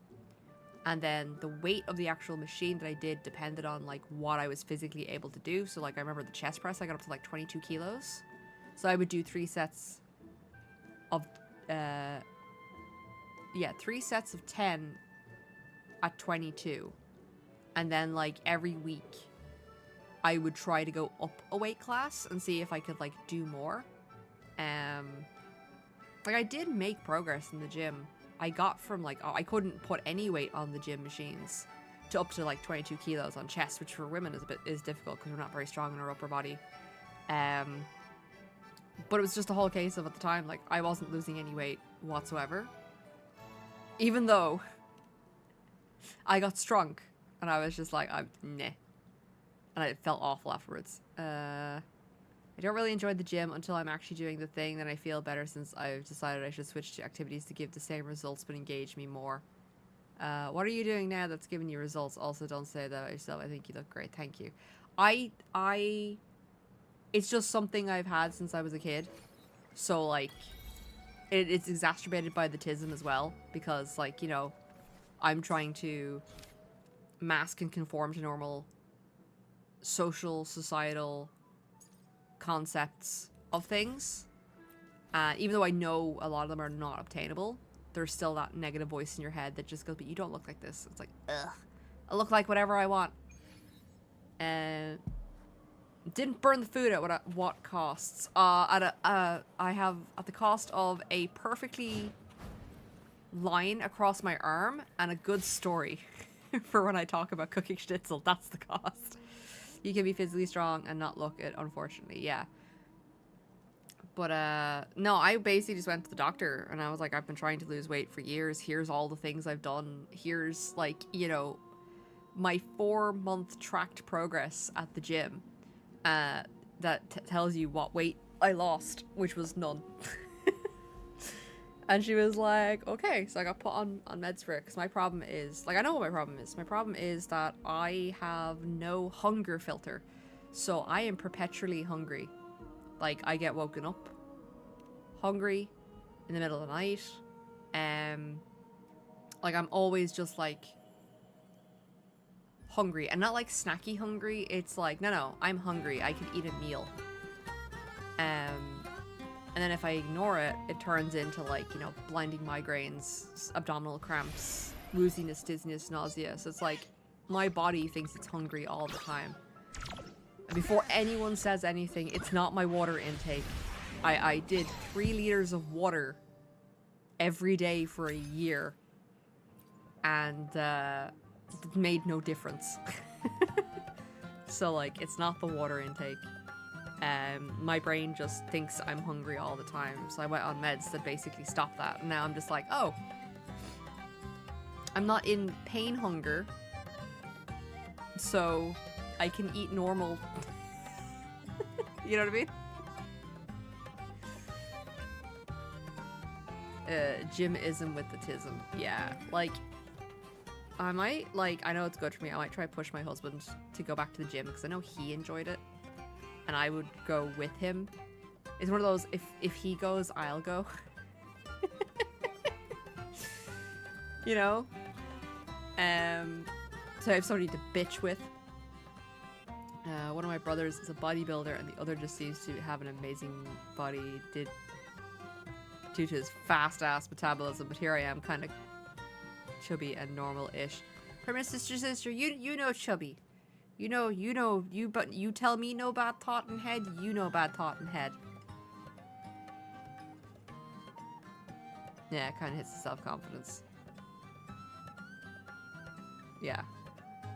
S1: And then the weight of the actual machine that I did depended on like what I was physically able to do. So like I remember the chest press, I got up to like 22 kilos. So I would do 3 sets of, 3 sets of 10 at 22. And then, like, every week, I would try to go up a weight class and see if I could, like, do more. Like, I did make progress in the gym. I got from, like, I couldn't put any weight on the gym machines to up to, like, 22 kilos on chest, which for women is difficult because we're not very strong in our upper body. But it was just a whole case of, at the time, like, I wasn't losing any weight whatsoever. Even though I got strong. And I was just like, nah. And it felt awful afterwards. I don't really enjoy the gym until I'm actually doing the thing. Then I feel better since I've decided I should switch to activities to give the same results but engage me more. What are you doing now that's giving you results? Also, don't say that about yourself. I think you look great. Thank you. It's just something I've had since I was a kid. So, like, it's exacerbated by the tism as well. Because, like, you know, I'm trying to mask and conform to normal social, societal concepts of things. Even though I know a lot of them are not obtainable, there's still that negative voice in your head that just goes, but you don't look like this. It's like, ugh. I look like whatever I want. And didn't burn the food at what costs? I have at the cost of a perfectly line across my arm and a good story for when I talk about cooking schnitzel. That's the cost. You can be physically strong and not look it, unfortunately. Yeah. But no, I basically just went to the doctor and I was like, I've been trying to lose weight for years. Here's all the things I've done. Here's, like, you know, my 4-month tracked progress at the gym that tells you what weight I lost, which was none. And she was like, okay. So I got put on meds for it because my problem is, like, I know what my problem is. My problem is that I have no hunger filter. So I am perpetually hungry. Like, I get woken up hungry in the middle of the night. Like, I'm always just, like, hungry. And not, like, snacky hungry. It's like, no, I'm hungry. I can eat a meal. And then if I ignore it, it turns into, like, you know, blinding migraines, abdominal cramps, wooziness, dizziness, nausea. So it's like, my body thinks it's hungry all the time. Before anyone says anything, it's not my water intake. I did 3 liters of water every day for a year. And it made no difference. So, like, it's not the water intake. My brain just thinks I'm hungry all the time. So I went on meds that basically stop that. And now I'm just like, oh. I'm not in pain hunger. So I can eat normal. You know what I mean? Gymism with the tism. Yeah, like, I might, like, I know it's good for me. I might try to push my husband to go back to the gym because I know he enjoyed it. And I would go with him. It's one of those, if he goes, I'll go. You know? So I have somebody to bitch with. One of my brothers is a bodybuilder and the other just seems to have an amazing body due to his fast-ass metabolism, but here I am kind of chubby and normal-ish. Prime sister, you know chubby. But you tell me no bad thought in head, you know bad thought in head. Yeah, it kind of hits the self-confidence. Yeah.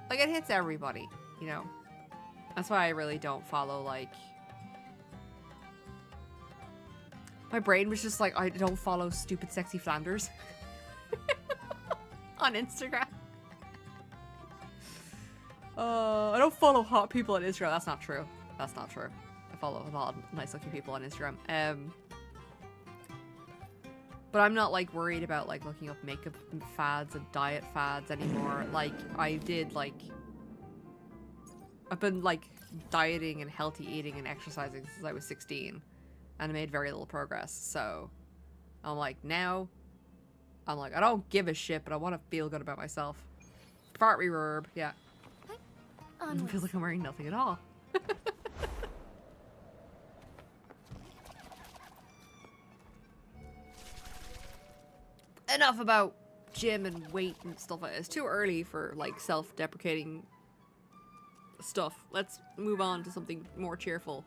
S1: Like, it hits everybody, you know? That's why I really don't follow, like... My brain was just like, I don't follow stupid sexy Flanders. On Instagram. I don't follow hot people on Instagram. That's not true. That's not true. I follow a lot of nice looking people on Instagram. But I'm not, like, worried about, like, looking up makeup fads and diet fads anymore. Like, I did, like... I've been, like, dieting and healthy eating and exercising since I was 16. And I made very little progress. So, I'm like, now... I'm like, I don't give a shit, but I want to feel good about myself. Fart reverb, yeah. It feels like I'm wearing nothing at all. Enough about gym and weight and stuff like that. It's too early for, like, self-deprecating stuff. Let's move on to something more cheerful.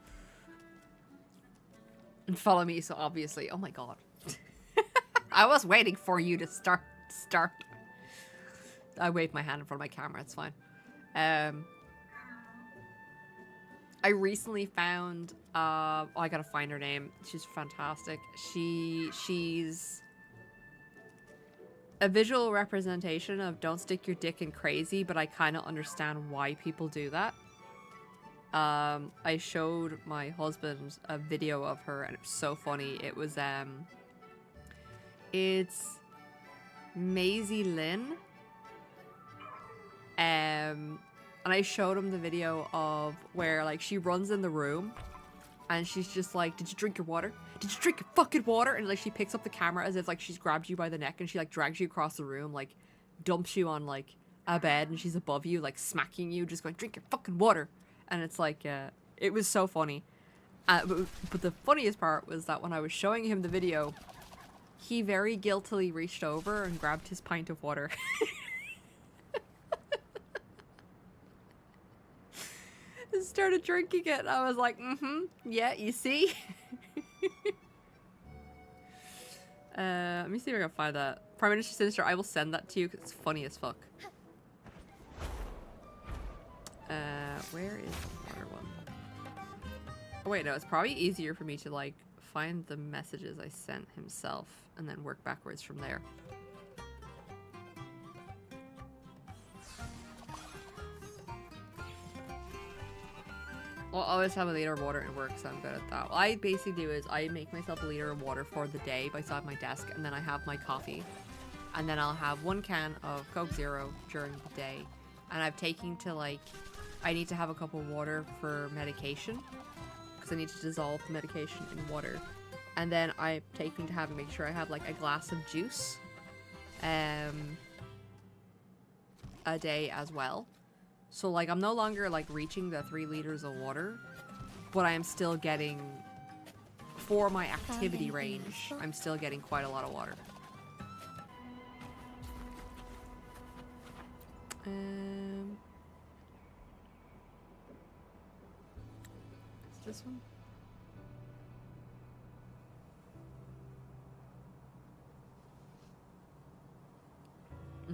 S1: And follow me, so obviously. Oh my god. I was waiting for you to start. I waved my hand in front of my camera, it's fine. I recently found, I gotta find her name. She's fantastic. She's a visual representation of don't stick your dick in crazy, but I kind of understand why people do that. I showed my husband a video of her and it was so funny. It was, it's Maisie Lynn. And I showed him the video of where, like, she runs in the room and she's just like, did you drink your water? Did you drink your fucking water? And, like, she picks up the camera as if, like, she's grabbed you by the neck and she, like, drags you across the room, like, dumps you on, like, a bed and she's above you, like, smacking you, just going, drink your fucking water. And it's like, it was so funny. But the funniest part was that when I was showing him the video, he very guiltily reached over and grabbed his pint of water. And started drinking it. And I was like, yeah, you see? Let me see if I can find that. Prime Minister Sinister, I will send that to you because it's funny as fuck. Where is the water one? Oh wait, no, it's probably easier for me to like find the messages I sent himself and then work backwards from there. I'll always have a liter of water in work, so I'm good at that. What I basically do is I make myself a liter of water for the day beside my desk, and then I have my coffee. And then I'll have 1 can of Coke Zero during the day. And I've taken to like, I need to have a cup of water for medication. Because I need to dissolve the medication in water. And then I'm taking to make sure I have like a glass of juice. A day as well. So like I'm no longer like reaching the 3 liters of water, but I am still getting, for my activity range, I'm still getting quite a lot of water. Is this one?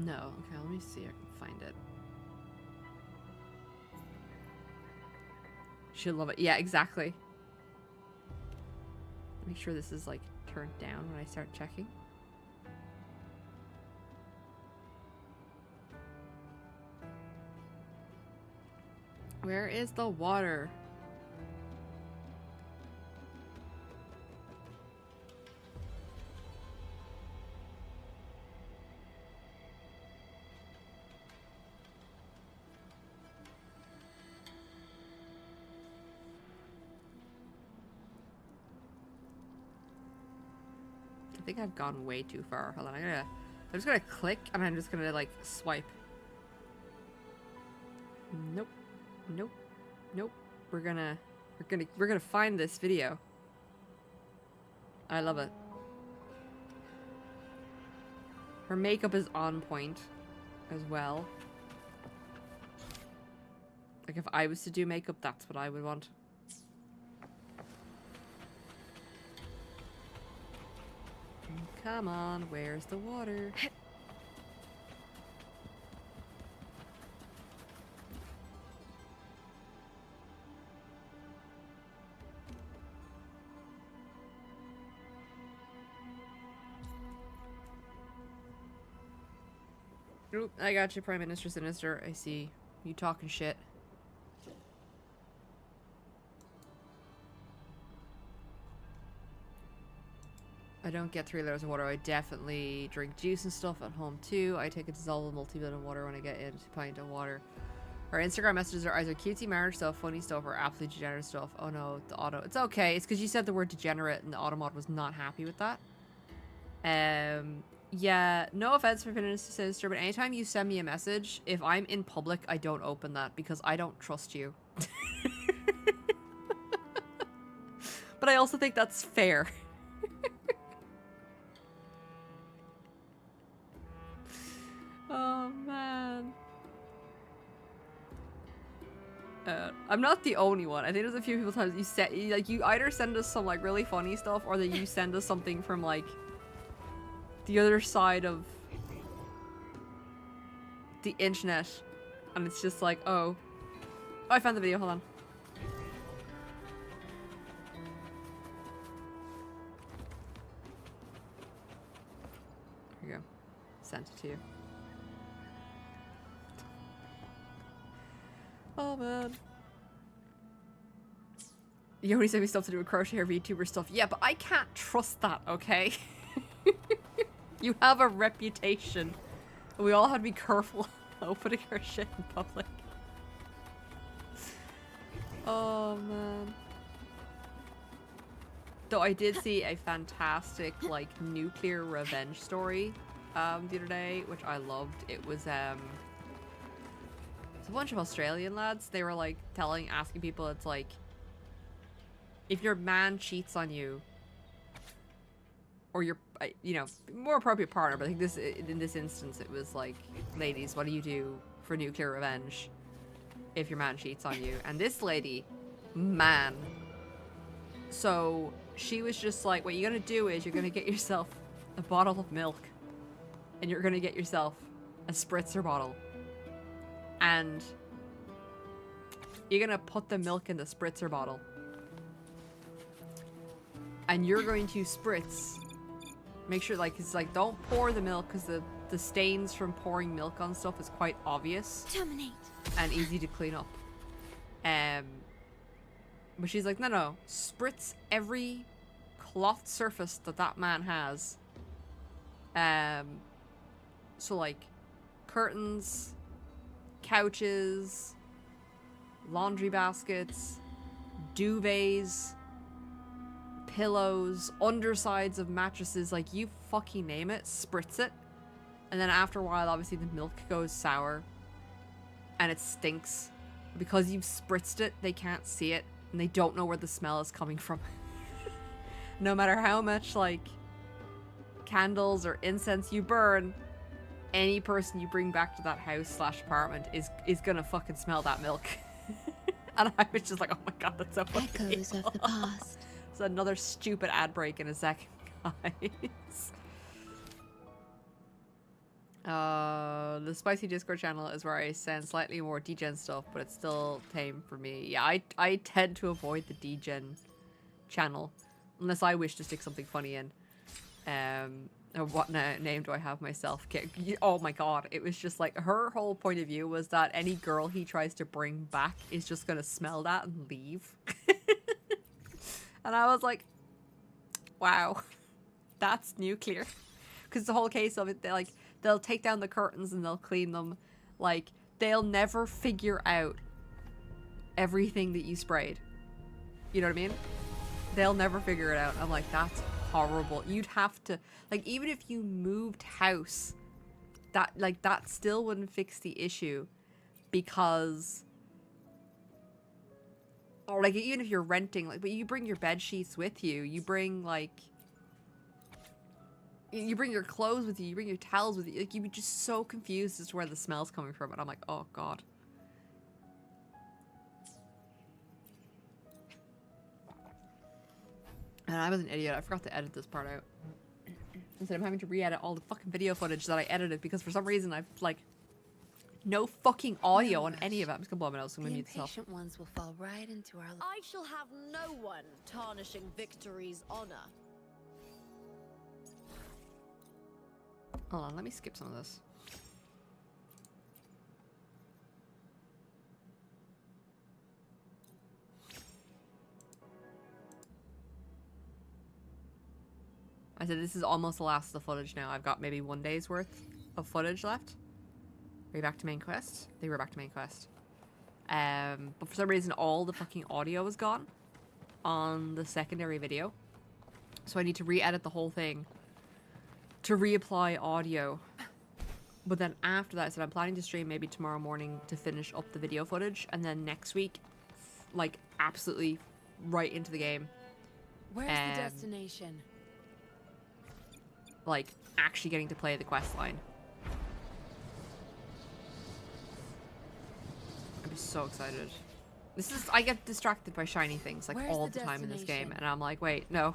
S1: No, okay, let me see if I can find it. She'll love it. Yeah, exactly. Make sure this is like turned down when I start checking. Where is the water? I think I've gone way too far. Hold on, I'm just gonna click and I'm just gonna like swipe. Nope. Nope. Nope. We're gonna find this video. I love it. Her makeup is on point as well. Like if I was to do makeup, that's what I would want. Come on, where's the water? Oop, I got you, Prime Minister Sinister. I see you talking shit. I don't get 3 liters of water. I definitely drink juice and stuff at home too. I take a dissolved multivitamin water when I get into a pint of water. Our Instagram messages are either cutesy marriage stuff, funny stuff, or absolutely degenerate stuff. Oh no, the auto. It's okay. It's because you said the word degenerate and the automod was not happy with that. Yeah, no offense for Minister Sinister, but anytime you send me a message, if I'm in public, I don't open that because I don't trust you. But I also think that's fair. Oh man. I'm not the only one. I think there's a few people times you either send us some like really funny stuff or that you send us something from like the other side of the internet and it's just like, oh, I found the video, hold on. Here you go. Sent it to you. Oh man. You only send me stuff to do with crochet or VTuber stuff. Yeah, but I can't trust that, okay? You have a reputation. We all have to be careful opening our shit in public. Oh man. Though I did see a fantastic like nuclear revenge story the other day, which I loved. It was It's a bunch of Australian lads. They were like asking people, it's like, if your man cheats on you, or your, you know, more appropriate partner, but I think this, in this instance, it was like, ladies, what do you do for nuclear revenge if your man cheats on you? And this lady, man. So she was just like, what you're gonna do is you're gonna get yourself a bottle of milk, and you're gonna get yourself a spritzer bottle, and you're gonna put the milk in the spritzer bottle, and you're going to spritz. Make sure, like, it's like, don't pour the milk, because the stains from pouring milk on stuff is quite obvious
S2: Terminate.
S1: and easy to clean up. But she's like, no, spritz every cloth surface that man has. So like curtains, couches, laundry baskets, duvets, pillows, undersides of mattresses, like you fucking name it, spritz it. And then after a while, obviously the milk goes sour and it stinks. Because you've spritzed it, they can't see it and they don't know where the smell is coming from. No matter how much like candles or incense you burn, any person you bring back to that house / apartment is gonna fucking smell that milk. And I was just like, oh my god, that's so funny.
S2: Echoes of the past.
S1: It's another stupid ad break in a second, guys. The spicy Discord channel is where I send slightly more degen stuff, but it's still tame for me. Yeah, I tend to avoid the degen channel unless I wish to stick something funny in. What name do I have myself? Oh my god, it was just like her whole point of view was that any girl he tries to bring back is just gonna smell that and leave. And I was like, wow, that's nuclear. Because the whole case of it, they'll take down the curtains and they'll clean them. Like, they'll never figure out everything that you sprayed. You know what I mean? They'll never figure it out. I'm like, that's horrible. You'd have to, like, even if you moved house, that still wouldn't fix the issue. Because, or like, even if you're renting, like, but you bring your bed sheets with you. You bring, like, you bring your clothes with you. You bring your towels with you. Like, you'd be just so confused as to where the smell's coming from. And I'm like, oh god. And I was an idiot. I forgot to edit this part out. Instead, I'm having to re-edit all the fucking video footage that I edited because for some reason I've, like, no fucking audio on any of it. I'm just gonna blow my nose. I'm gonna mute this off.
S3: The impatient ones will fall right into our... I shall have no one tarnishing victory's honor.
S1: Hold on, let me skip some of this. I said this is almost the last of the footage now. I've got maybe 1 day's worth of footage left. Are you back to main quest? They were back to main quest. But for some reason all the fucking audio was gone on the secondary video. So I need to re-edit the whole thing to reapply audio. But then after that, I said I'm planning to stream maybe tomorrow morning to finish up the video footage, and then next week, like, absolutely right into the game.
S3: Where's the destination?
S1: Like, actually getting to play the quest line. I'm just so excited. This is, I get distracted by shiny things, like, all the time in this game, and I'm like, wait, no.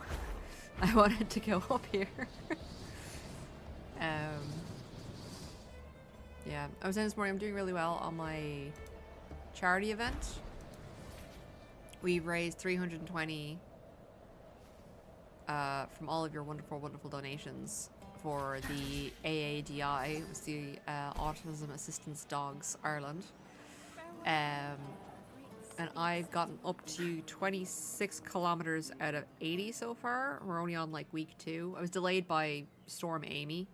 S1: I wanted to go up here. Yeah, I was saying this morning I'm doing really well on my charity event. We've raised 320 from all of your wonderful, wonderful donations for the AADI, it's the Autism Assistance Dogs Ireland. And I've gotten up to 26 kilometers out of 80 so far. We're only on like week 2. I was delayed by Storm Amy.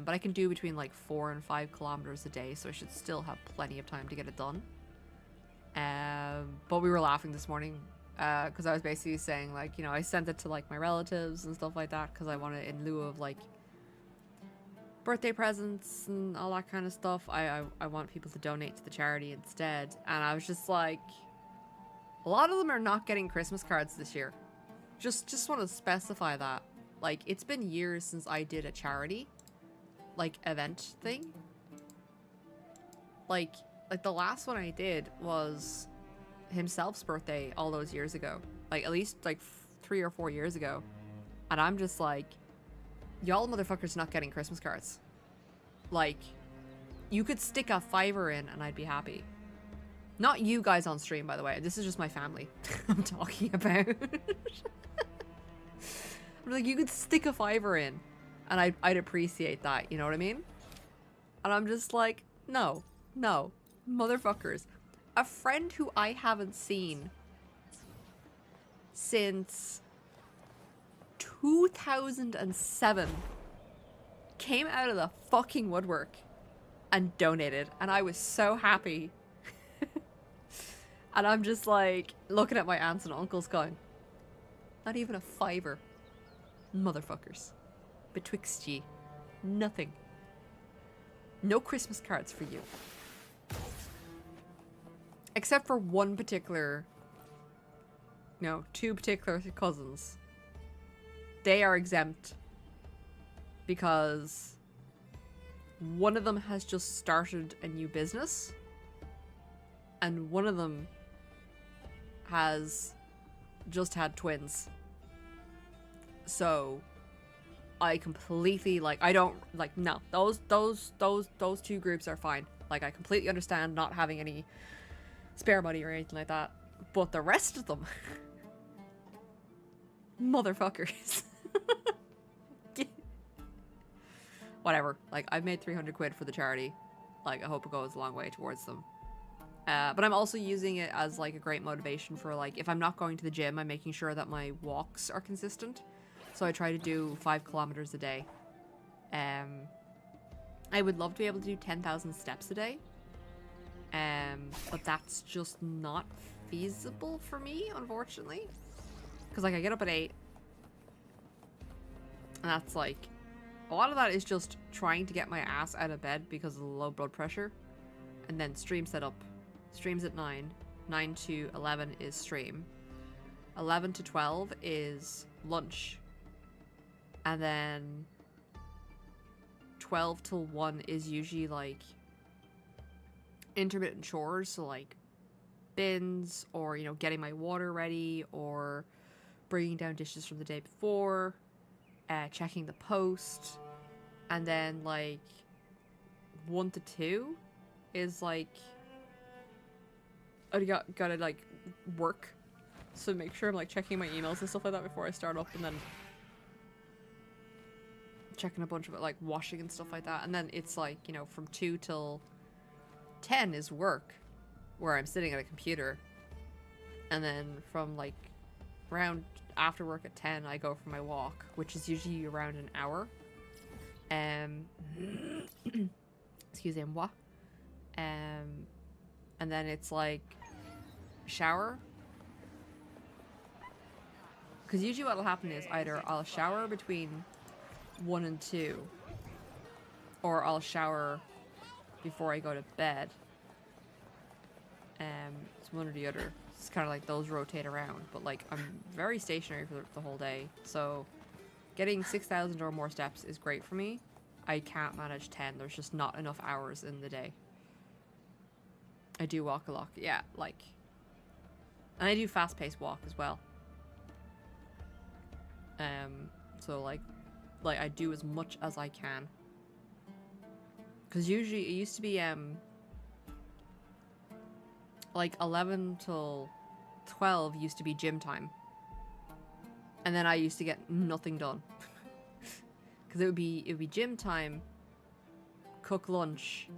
S1: But I can do between like 4 and 5 kilometers a day, so I should still have plenty of time to get it done. But we were laughing this morning because I was basically saying, like, you know, I sent it to like my relatives and stuff like that because I wanted, in lieu of like birthday presents and all that kind of stuff. I want people to donate to the charity instead. And I was just like, a lot of them are not getting Christmas cards this year. Just want to specify that. Like, it's been years since I did a charity, like, event thing. Like the last one I did was himself's birthday all those years ago. Like, at least, like, 3 or 4 years ago. And I'm just like, y'all motherfuckers not getting Christmas cards. Like, you could stick a $5 in and I'd be happy. Not you guys on stream, by the way. This is just my family I'm talking about. I'm like, you could stick a $5 in and I'd appreciate that, you know what I mean? And I'm just like, no, motherfuckers. A friend who I haven't seen since 2007 came out of the fucking woodwork and donated, and I was so happy. And I'm just like looking at my aunts and uncles going, not even a $5. Motherfuckers. Betwixt ye. Nothing. No Christmas cards for you. Except for one particular... No, 2 particular cousins. They are exempt. Because... one of them has just started a new business. And one of them has just had twins. So I completely, like, I don't, like, no, those 2 groups are fine. Like, I completely understand not having any spare money or anything like that. But the rest of them, motherfuckers. Whatever. Like, I've made 300 quid for the charity. Like, I hope it goes a long way towards them. But I'm also using it as, like, a great motivation for, like, if I'm not going to the gym, I'm making sure that my walks are consistent. So I try to do 5 kilometers a day. I would love to be able to do 10,000 steps a day. But that's just not feasible for me, unfortunately. Because, like, I get up at 8. And that's, like... a lot of that is just trying to get my ass out of bed because of the low blood pressure. And then stream setup. Stream's at 9. 9 to 11 is stream. 11 to 12 is lunch. And then 12 till 1 is usually like intermittent chores. So like bins or, you know, getting my water ready or bringing down dishes from the day before. Checking the post. And then like 1 to 2 is like I gotta like work, so make sure I'm like checking my emails and stuff like that before I start up, and then checking a bunch of it, like washing and stuff like that. And then it's like, you know, from 2 till 10 is work, where I'm sitting at a computer, and then from like around after work at 10 I go for my walk, which is usually around an hour. Excusez-moi. And then it's like shower, because usually what'll happen is either I'll shower between 1 and 2, or I'll shower before I go to bed. It's one or the other. It's kind of like those rotate around, but like I'm very stationary for the whole day, so getting 6,000 or more steps is great for me. I can't manage 10. There's just not enough hours in the day. I do walk a lot. Yeah, like... and I do fast-paced walk as well. So like I do as much as I can. Because usually, it used to be, like 11 till 12 used to be gym time. And then I used to get nothing done. Because it would be gym time, cook lunch,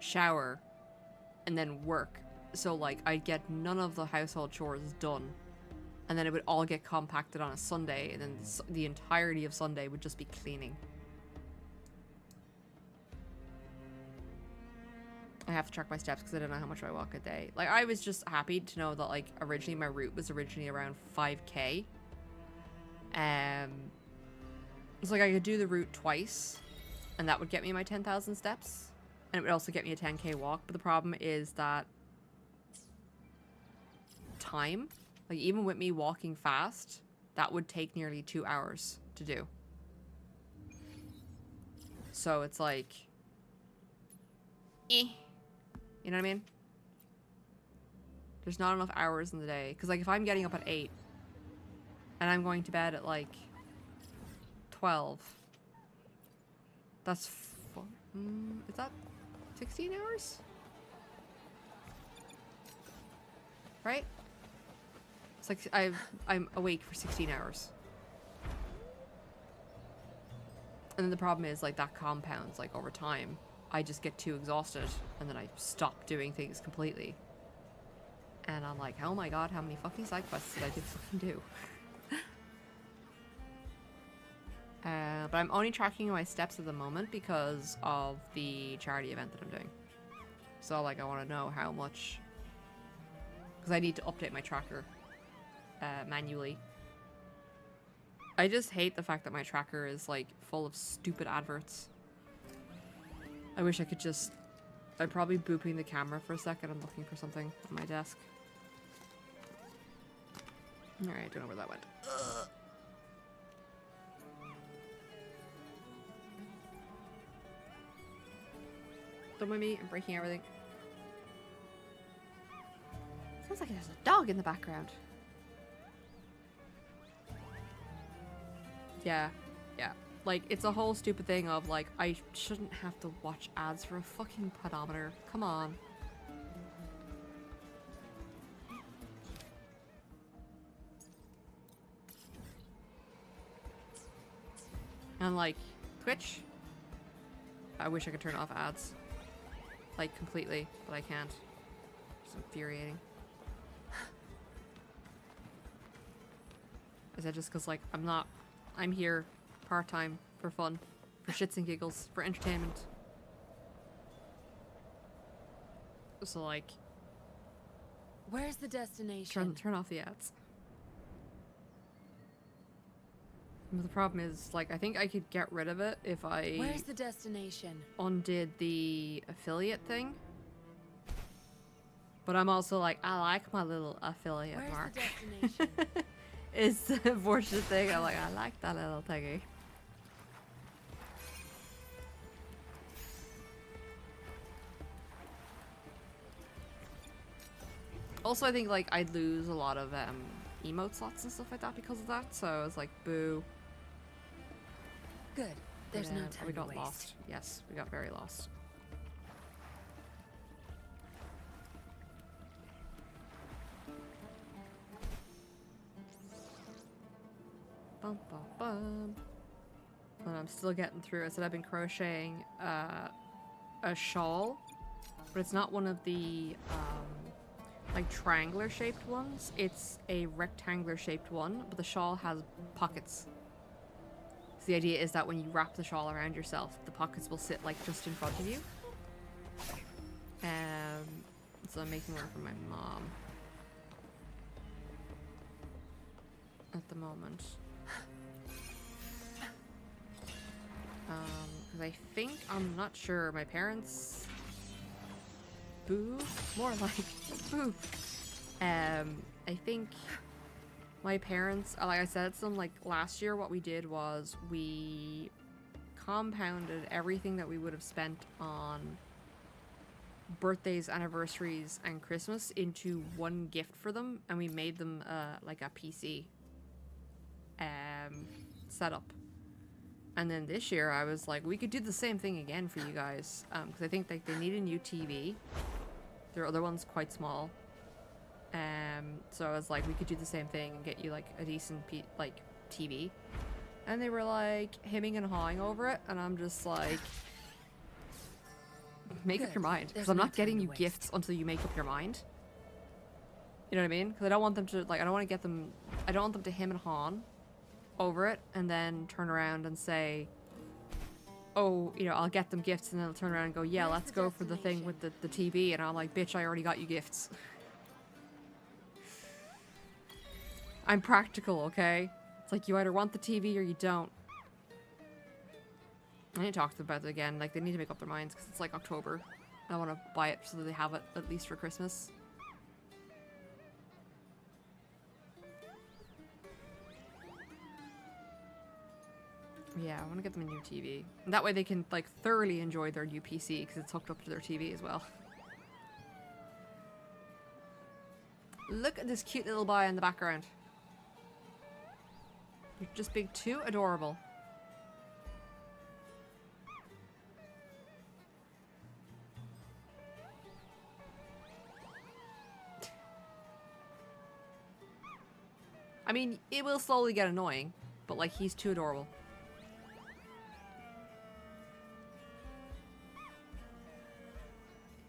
S1: shower, and then work. So like I'd get none of the household chores done, and then it would all get compacted on a Sunday, and then the entirety of Sunday would just be cleaning. I have to track my steps because I don't know how much I walk a day. Like, I was just happy to know that, like, originally my route was originally around 5k. It's like I could do the route twice, and that would get me my 10,000 steps, and it would also get me a 10k walk. But the problem is that time, like even with me walking fast, that would take nearly 2 hours to do. So it's like, you know what I mean? There's not enough hours in the day. Because like if I'm getting up at 8 and I'm going to bed at like 12, that's is that 16 hours? Right? It's like I'm awake for 16 hours. And then the problem is like that compounds like over time. I just get too exhausted and then I stop doing things completely. And I'm like, oh my god, how many fucking side quests did I fucking do? But I'm only tracking my steps at the moment because of the charity event that I'm doing. So like I want to know how much, because I need to update my tracker manually. I just hate the fact that my tracker is like full of stupid adverts. I wish I could just... I'm probably booping the camera for a second. I'm looking for something on my desk. Alright, don't know where that went. Ugh. Don't mind me, I'm breaking everything. Sounds like there's a dog in the background. Yeah, yeah. Like, it's a whole stupid thing of, like, I shouldn't have to watch ads for a fucking pedometer. Come on. And, like, Twitch, I wish I could turn off ads. Like, completely, but I can't. It's infuriating. Is that just because, like, I'm here part-time for fun, for shits and giggles, for entertainment. So, like...
S3: Where's the destination?
S1: Turn off the ads. But the problem is, like, I think I could get rid of it if I...
S3: Where's the destination?
S1: Undid the affiliate thing. But I'm also like, I like my little affiliate mark.
S3: Where's the destination?
S1: It's the unfortunate thing. I'm like, I like that little thingy. Also, I think like I'd lose a lot of emote slots and stuff like that because of that. So I was like, boo.
S3: Good. There's no time
S1: we
S3: to
S1: got
S3: waste.
S1: lost. Yes, we got very lost. Bum, bum, bum. And I'm still getting through. I said I've been crocheting a shawl, but it's not one of the like triangular shaped ones. It's a rectangular shaped one, but the shawl has pockets. So the idea is that when you wrap the shawl around yourself, the pockets will sit like just in front of you. So I'm making one for my mom at the moment. Because I think, I'm not sure, my parents... Boo? More like, boo. I think my parents, like I said, like last year what we did was we compounded everything that we would have spent on birthdays, anniversaries, and Christmas into one gift for them, and we made them like a PC setup. And then this year I was like, we could do the same thing again for you guys, because I think like they need a new TV. Their other one's quite small. So I was like, we could do the same thing and get you like a decent like TV. And they were like hemming and hawing over it, and I'm just like, make up your mind, because I'm not getting you gifts until you make up your mind. You know what I mean? Because I don't want them to like, I don't want them to hem and haw over it and then turn around and say, oh, you know, I'll get them gifts, and then they'll turn around and go, yeah, let's go for the thing with the TV, and I'm like, bitch, I already got you gifts. I'm practical, okay? It's like, you either want the TV or you don't. I need to talk to them about it again. Like, they need to make up their minds because it's like October. I want to buy it so that they have it at least for Christmas. Yeah, I want to get them a new TV. And that way they can, like, thoroughly enjoy their new PC because it's hooked up to their TV as well. Look at this cute little boy in the background. You're just being too adorable. I mean, it will slowly get annoying, but like, he's too adorable.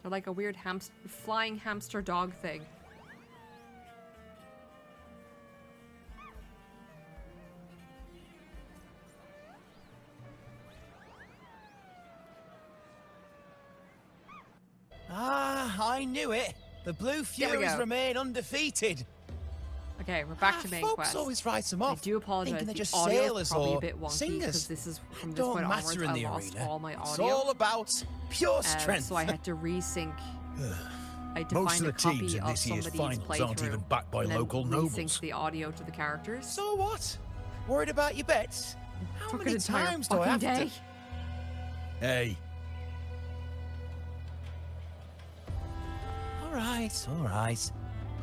S1: They're like a weird flying hamster dog thing.
S5: Ah, I knew it. The Blue
S1: There we
S5: Furies
S1: go.
S5: remain undefeated.
S1: Okay, we're back to main
S5: folks
S1: quest.
S5: always write them
S1: I
S5: off.
S1: do apologize.
S5: Thinking they're
S1: The
S5: just
S1: audio is
S5: sailors
S1: probably
S5: or
S1: a bit wonky because
S5: singers.
S1: this is from this
S5: Don't
S1: point
S5: matter
S1: onwards.
S5: in
S1: I
S5: the
S1: lost
S5: arena.
S1: all my
S5: It's
S1: audio.
S5: all about pure strength.
S1: So I had to resync. I had to
S6: Most
S1: find
S6: of
S1: a
S6: the
S1: copy
S6: teams in
S1: of
S6: this year's
S1: somebody's
S6: finals aren't
S1: playthrough
S6: even backed by
S1: and then
S6: local
S1: resync
S6: nobles.
S1: the audio to the characters.
S5: So what? Worried about your bets? How
S1: Took
S5: many
S1: an entire
S5: times do I
S1: fucking
S5: have
S1: day.
S5: to?
S6: Hey,
S5: All right, all right.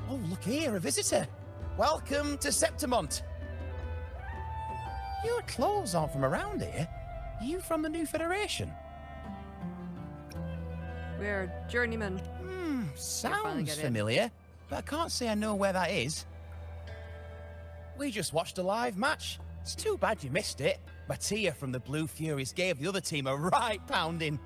S5: Oh, look here, a visitor. Welcome to Septimont. Your clothes aren't from around here. Are you from the New Federation?
S1: We're journeymen.
S5: Hmm,
S1: finally
S5: sounds
S1: get in.
S5: familiar, but I can't say I know where that is. We just watched a live match. It's too bad you missed it. Mattia from the Blue Furies gave the other team a right pounding.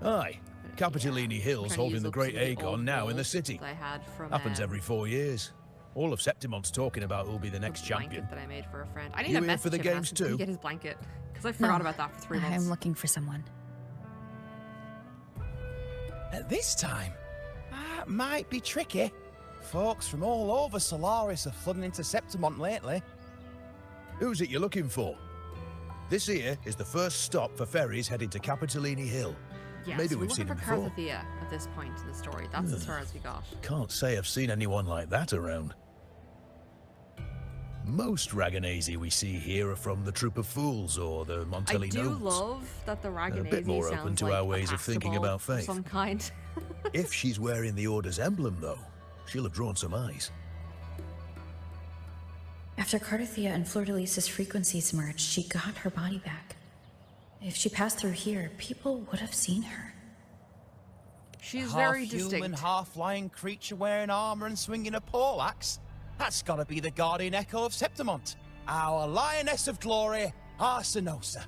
S6: aye. Capitolini Hill's
S1: Trying to
S6: holding
S1: use
S6: the
S1: up
S6: Great
S1: some of the
S6: Aegon
S1: old
S6: now in the
S1: rolls
S6: city.
S1: that I had from
S6: Happens every 4 years. All of Septimont's talking about who'll be the next champion.
S1: blanket that I made for a friend. I need
S6: You
S1: to
S6: in
S1: message
S6: for the
S1: him and
S6: games
S1: ask him if he
S6: too?
S1: can get his blanket because I forgot about that for 3 months.
S7: I'm looking for someone.
S5: At this time, that might be tricky. Folks from all over Solaris are flooding into Septimont lately.
S6: Who's it you're looking for? This here is the first stop for ferries heading to Capitolini Hill.
S1: Yeah,
S6: Maybe
S1: so we're
S6: we've seen
S1: looking
S6: him
S1: for
S6: before.
S1: Carthethia at this point in the story. That's as far as we got.
S6: Can't say I've seen anyone like that around. Most Raganese we see here are from the Troop of Fools or the Montelli
S1: I do
S6: Nobles.
S1: love that the Raganese
S6: bit more open
S1: sounds
S6: to
S1: like
S6: our
S1: a
S6: ways of thinking
S1: basketball
S6: about
S1: of
S6: faith.
S1: some kind.
S6: If she's wearing the Order's emblem, though, she'll have drawn some eyes.
S7: After Cardothea and Fleur-de-Lis's frequencies merged, she got her body back. If she passed through here, people would have seen her.
S1: She's very
S5: Half-human,
S1: distinct.
S5: half-flying creature wearing armor and swinging a poleaxe. That's gotta be the guardian echo of Septimont. Our lioness of glory, Arsinosa.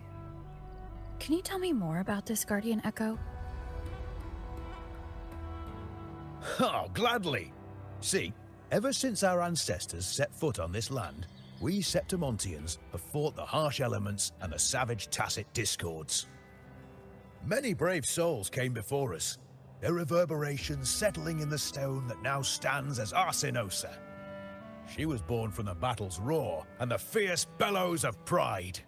S7: Can you tell me more about this Guardian Echo?
S6: Oh, gladly. See, ever since our ancestors set foot on this land, we Septimontians have fought the harsh elements and the savage Tacit discords. Many brave souls came before us, their reverberations settling in the stone that now stands as Arsinosa. She was born from the battle's roar and the fierce bellows of pride.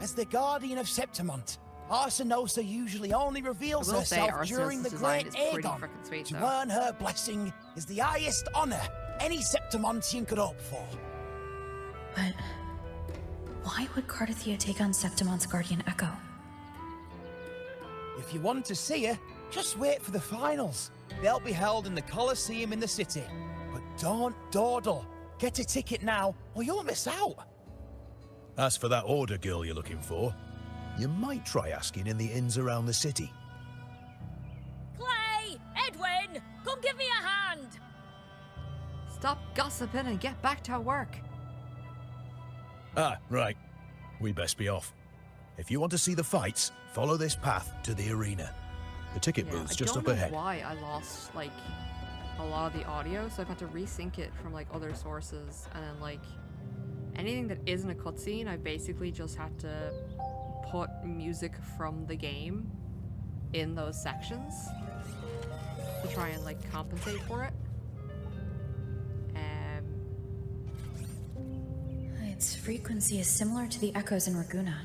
S5: As the guardian of Septimont, Arsinosa usually only reveals
S1: I will say
S5: herself during the
S1: Arsinosa's
S5: Great
S1: design is pretty
S5: Aegon.
S1: frickin' sweet,
S5: To
S1: though.
S5: earn her blessing is the highest honor any Septimontian could hope for.
S7: But why would Cardothea take on Septimont's Guardian Echo?
S5: If you want to see her, just wait for the finals. They'll be held in the Colosseum in the city. But don't dawdle. Get a ticket now, or you'll miss out.
S6: As for that Order girl you're looking for, you might try asking in the inns around the city.
S3: Clay! Edwin! Come give me a hand!
S1: Stop gossiping and get back to work.
S6: Ah, right. We best be off. If you want to see the fights, follow this path to the arena. The ticket
S1: Yeah,
S6: booth's
S1: I
S6: just
S1: don't
S6: up
S1: know
S6: ahead.
S1: why I lost like a lot of the audio, so I've had to resync it from like other sources, and then like anything that isn't a cutscene, I basically just had to put music from the game in those sections to try and like compensate for it.
S7: Its frequency is similar to the echoes in Raguna.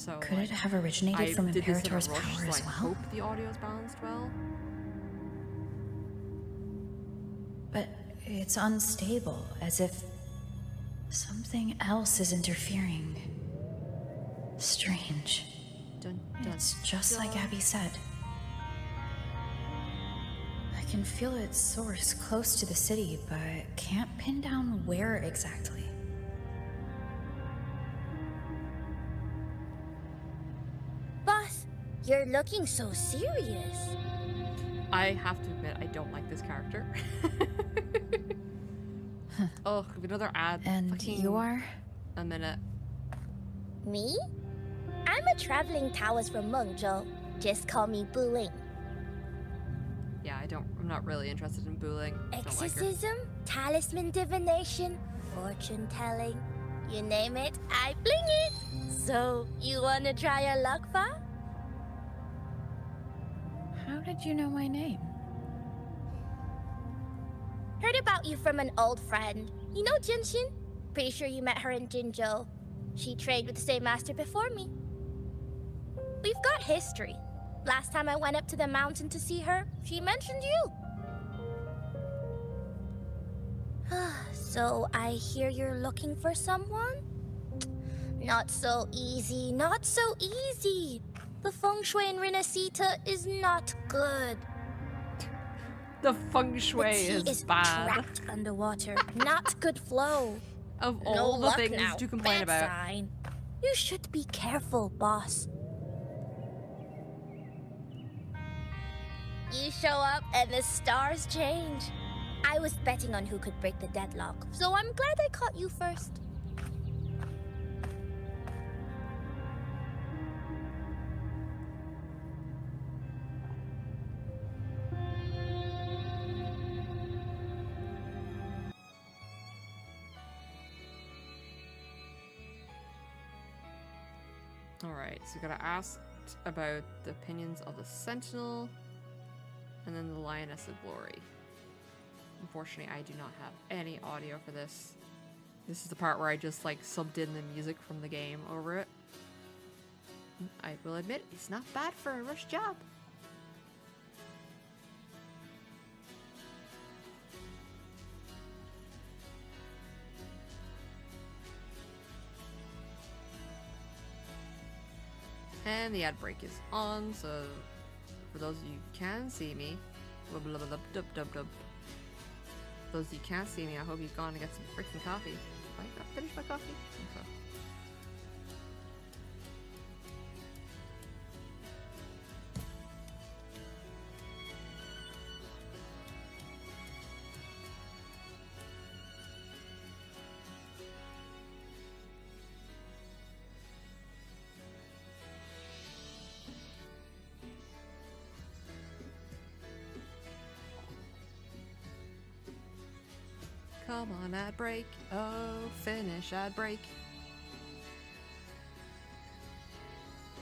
S1: So
S7: Could
S1: like,
S7: it have originated
S1: I
S7: from
S1: did this in a
S7: Imperator's
S1: rush,
S7: power
S1: so
S7: as
S1: I
S7: well?
S1: hope the audio is balanced well.
S7: But it's unstable, as if something else is interfering. Strange.
S1: Dun, dun,
S7: It's just like
S1: dun.
S7: Abby said. I can feel its source close to the city, but can't pin down where exactly.
S2: Boss, you're looking so serious.
S1: I have to admit, I don't like this character. Oh, could be another ad.
S7: And
S1: Fucking
S7: you are?
S1: a minute.
S2: Me? I'm a traveling Taoist from Mengzhou. Just call me Buling.
S1: Yeah, I'm not really interested in Booling. Don't like her.
S2: Exorcism, talisman divination, fortune telling. You name it, I bling it. So, you wanna try your luck, Fa?
S7: How did you know my name?
S2: Heard about you from an old friend. You know Jinshin? Pretty sure you met her in Jinzhou. She trained with the same master before me. We've got history. Last time I went up to the mountain to see her, she mentioned you. So I hear you're looking for someone? Not so easy, not so easy. The feng shui in Renacita is not good.
S1: The feng shui
S2: The tea
S1: is bad.
S2: trapped underwater, not good flow.
S1: Of
S2: No
S1: all the
S2: luck
S1: things
S2: now.
S1: to complain
S2: Bad
S1: about.
S2: sign. You should be careful, boss. You show up and the stars change. I was betting on who could break the deadlock, so I'm glad I caught you first.
S1: Alright, so we gotta ask about the opinions of the Sentinel and then the Lioness of Glory. Unfortunately, I do not have any audio for this. This is the part where I just like subbed in the music from the game over it. I will admit, it's not bad for a rush job. And the ad break is on, so for those of you who can see me, blah, blah, blah, blah, dub, dub. Those of you who can't see me, I hope you've gone to get some freaking coffee. Have I not finished my coffee? I think so. Come on, ad break. Oh, finish ad break.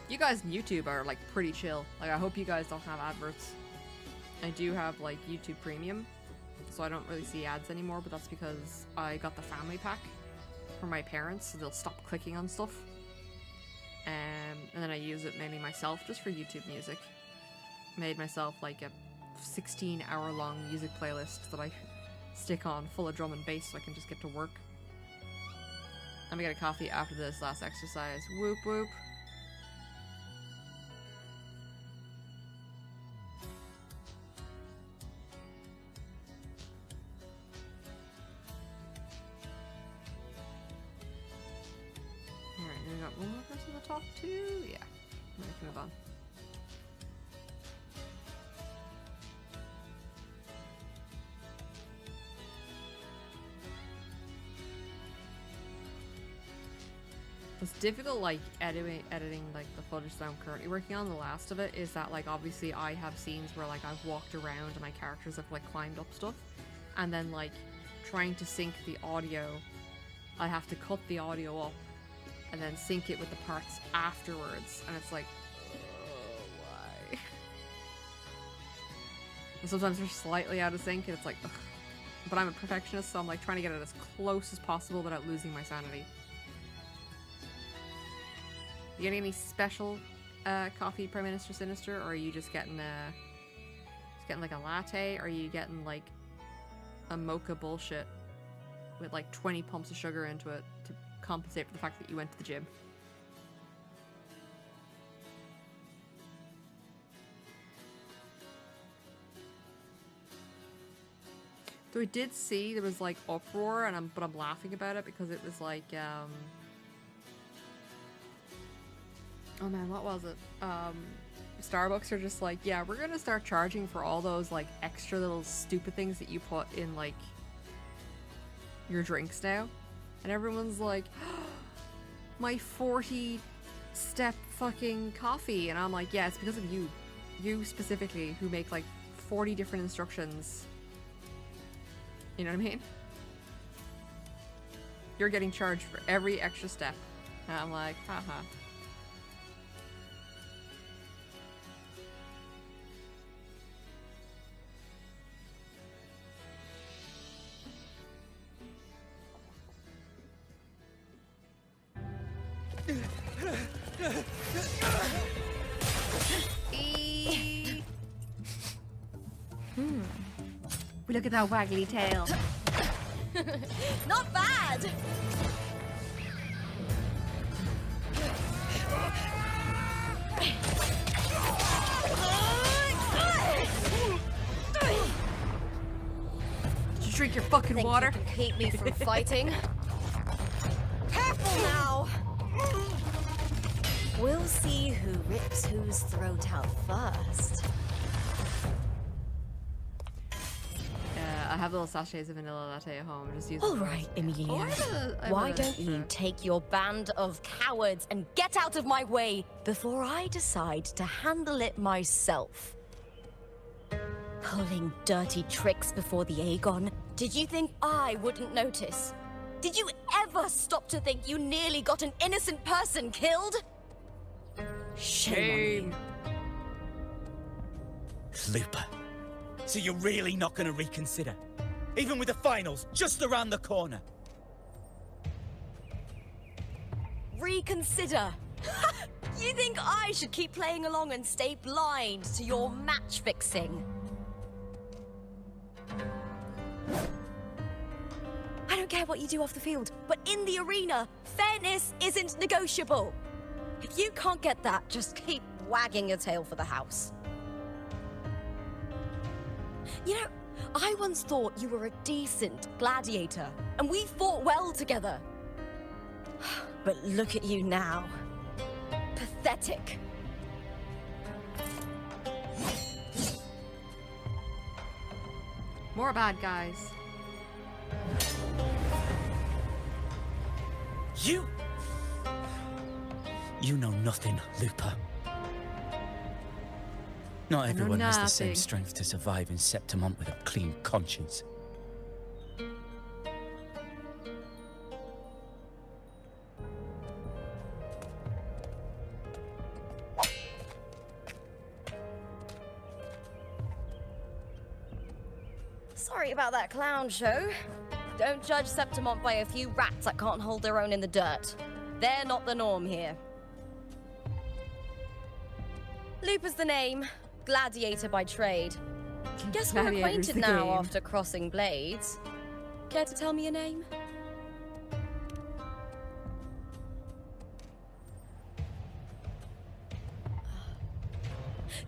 S1: You guys on YouTube are like pretty chill. Like, I hope you guys don't have adverts. I do have like YouTube Premium, so I don't really see ads anymore, but that's because I got the family pack for my parents, so they'll stop clicking on stuff. And then I use it mainly myself just for YouTube music. Made myself like a 16-hour-long music playlist that I stick on full of drum and bass so I can just get to work. I'm gonna get a coffee after this last exercise. Whoop whoop. Alright, we got one more person to talk to? Yeah. We can move on. What's difficult, like, editing like the footage that I'm currently working on, the last of it, is that, like, obviously I have scenes where, like, I've walked around and my characters have, like, climbed up stuff, and then, like, trying to sync the audio, I have to cut the audio up and then sync it with the parts afterwards, and it's like, why? And sometimes they're slightly out of sync, and it's like, ugh. But I'm a perfectionist, so I'm, like, trying to get it as close as possible without losing my sanity. You getting any special coffee, Prime Minister Sinister, or are you just getting like a latte, or are you getting like a mocha bullshit with like 20 pumps of sugar into it to compensate for the fact that you went to the gym? So I did see there was like uproar, and but I'm laughing about it because it was like, oh man, what was it? Starbucks are just like, yeah, we're gonna start charging for all those like extra little stupid things that you put in like your drinks now, and everyone's like, oh, my 40-step fucking coffee, and I'm like, yeah, it's because of you specifically, who make like 40 different instructions. You know what I mean? You're getting charged for every extra step. And I'm like, haha. Look at that waggly tail.
S3: Not bad!
S1: Did you drink your fucking
S3: Think
S1: water?
S3: you can keep me from fighting? Careful now! We'll see who rips whose throat out first.
S1: I have little sachets of vanilla latte at home. Just use
S3: All
S1: them.
S3: right, Emilia.
S1: Oh, I have
S3: Why
S1: a-
S3: don't you take your band of cowards and get out of my way before I decide to handle it myself? Pulling dirty tricks before the Aegon. Did you think I wouldn't notice? Did you ever stop to think you nearly got an innocent person killed? Shame on you.
S8: Looper. So you're really not going to reconsider? Even with the finals just around the corner?
S3: Reconsider? You think I should keep playing along and stay blind to your match fixing? I don't care what you do off the field, but in the arena, fairness isn't negotiable. If you can't get that, just keep wagging your tail for the house. You know, I once thought you were a decent gladiator, and we fought well together. But look at you now. Pathetic.
S1: More bad guys.
S8: You know nothing, Looper. Not everyone has the same
S1: nothing.
S8: strength to survive in Septimont with a clean conscience.
S3: Sorry about that clown show. Don't judge Septimont by a few rats that can't hold their own in the dirt. They're not the norm here. Looper's the name. Gladiator by trade. Guess we're
S1: Gladiator's
S3: acquainted
S1: the
S3: now
S1: game.
S3: after crossing blades. Care to tell me your name?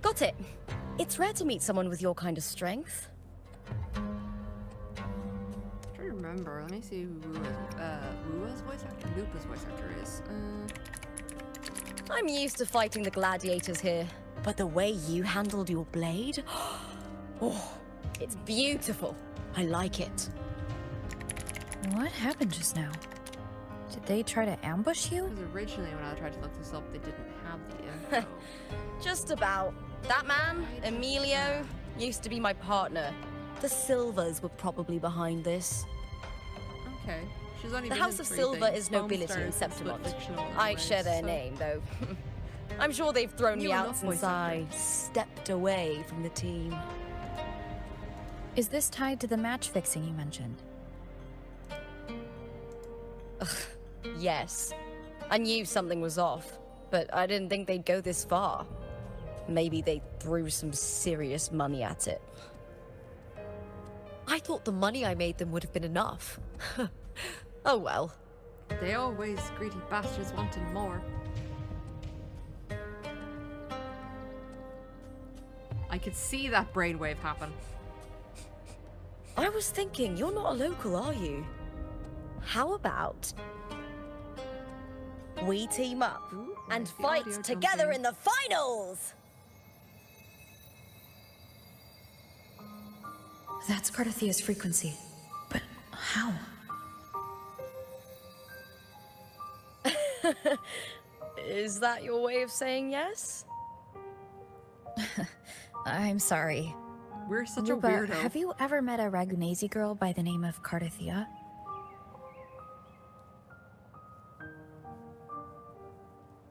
S3: Got it. It's rare to meet someone with your kind of strength.
S1: I'm trying to remember. Let me see who Wua's voice actor, Lupa's voice actor is.
S3: I'm used to fighting the gladiators here, but the way you handled your blade, oh, it's beautiful. I like it.
S7: What happened just now? Did they try to ambush you?
S1: Because originally when I tried to look this up, they didn't have the info.
S3: Just about. That man, Emilio, used to be my partner. The Silvers were probably behind this.
S1: Okay. She's only
S3: The
S1: been
S3: House
S1: in
S3: of
S1: 3
S3: Silver
S1: things.
S3: is nobility
S1: Foam
S3: in
S1: Stars, Split
S3: Septimont.
S1: Fiction, and
S3: I
S1: Waves,
S3: share their
S1: so-
S3: name, though. I'm sure they've thrown
S1: Knew
S3: me out
S1: enough voice
S3: since I stepped away from the team.
S7: Is this tied to the match fixing you mentioned?
S3: Yes. I knew something was off, but I didn't think they'd go this far. Maybe they threw some serious money at it. I thought the money I made them would have been enough. Oh well.
S1: They always greedy bastards wanting more. I could see that brainwave happen.
S3: I was thinking, you're not a local, are you? How about we team up
S1: Ooh,
S3: and
S1: the
S3: fight
S1: audio
S3: together
S1: jumping.
S3: in the finals?
S7: That's Cardathia's frequency. But how?
S3: Is that your way of saying yes?
S7: I'm sorry.
S1: We're such
S7: Lupa,
S1: a weirdo.
S7: have you ever met a Ragunesi girl by the name of Cardathia?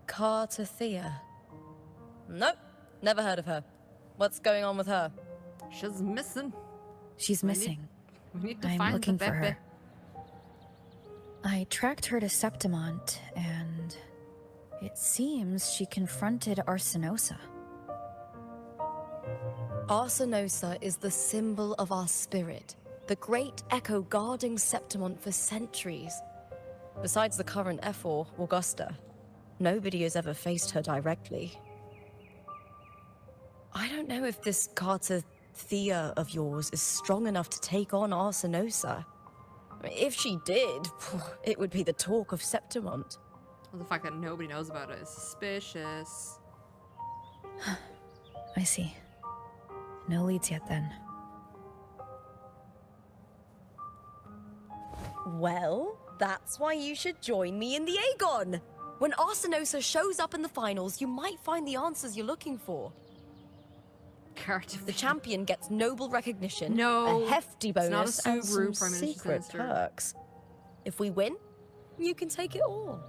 S3: Cartathea. Nope, never heard of her. What's going on with her?
S1: She's missing.
S7: She's
S1: We need-
S7: missing.
S1: We need to
S7: I'm
S1: find
S7: looking
S1: the
S7: for
S1: Pepe.
S7: her. I tracked her to Septimont, and it seems she confronted Arsenosa.
S3: Arsenosa is the symbol of our spirit, the great echo guarding Septimont for centuries. Besides the current Ephor, Augusta, nobody has ever faced her directly. I don't know if this Cartathea of yours is strong enough to take on Arsenosa. If she did, it would be the talk of Septimont.
S1: Well, the fact that nobody knows about it is suspicious.
S7: I see. No leads yet, then.
S3: Well, that's why you should join me in the Aegon. When Arsenosa shows up in the finals, you might find the answers you're looking for. The champion gets noble recognition,
S1: No,
S3: a hefty
S1: it's not a
S3: bonus, and
S1: Subaru
S3: some
S1: Prime Minister
S3: secret
S1: Sinister.
S3: perks. If we win, you can take it all.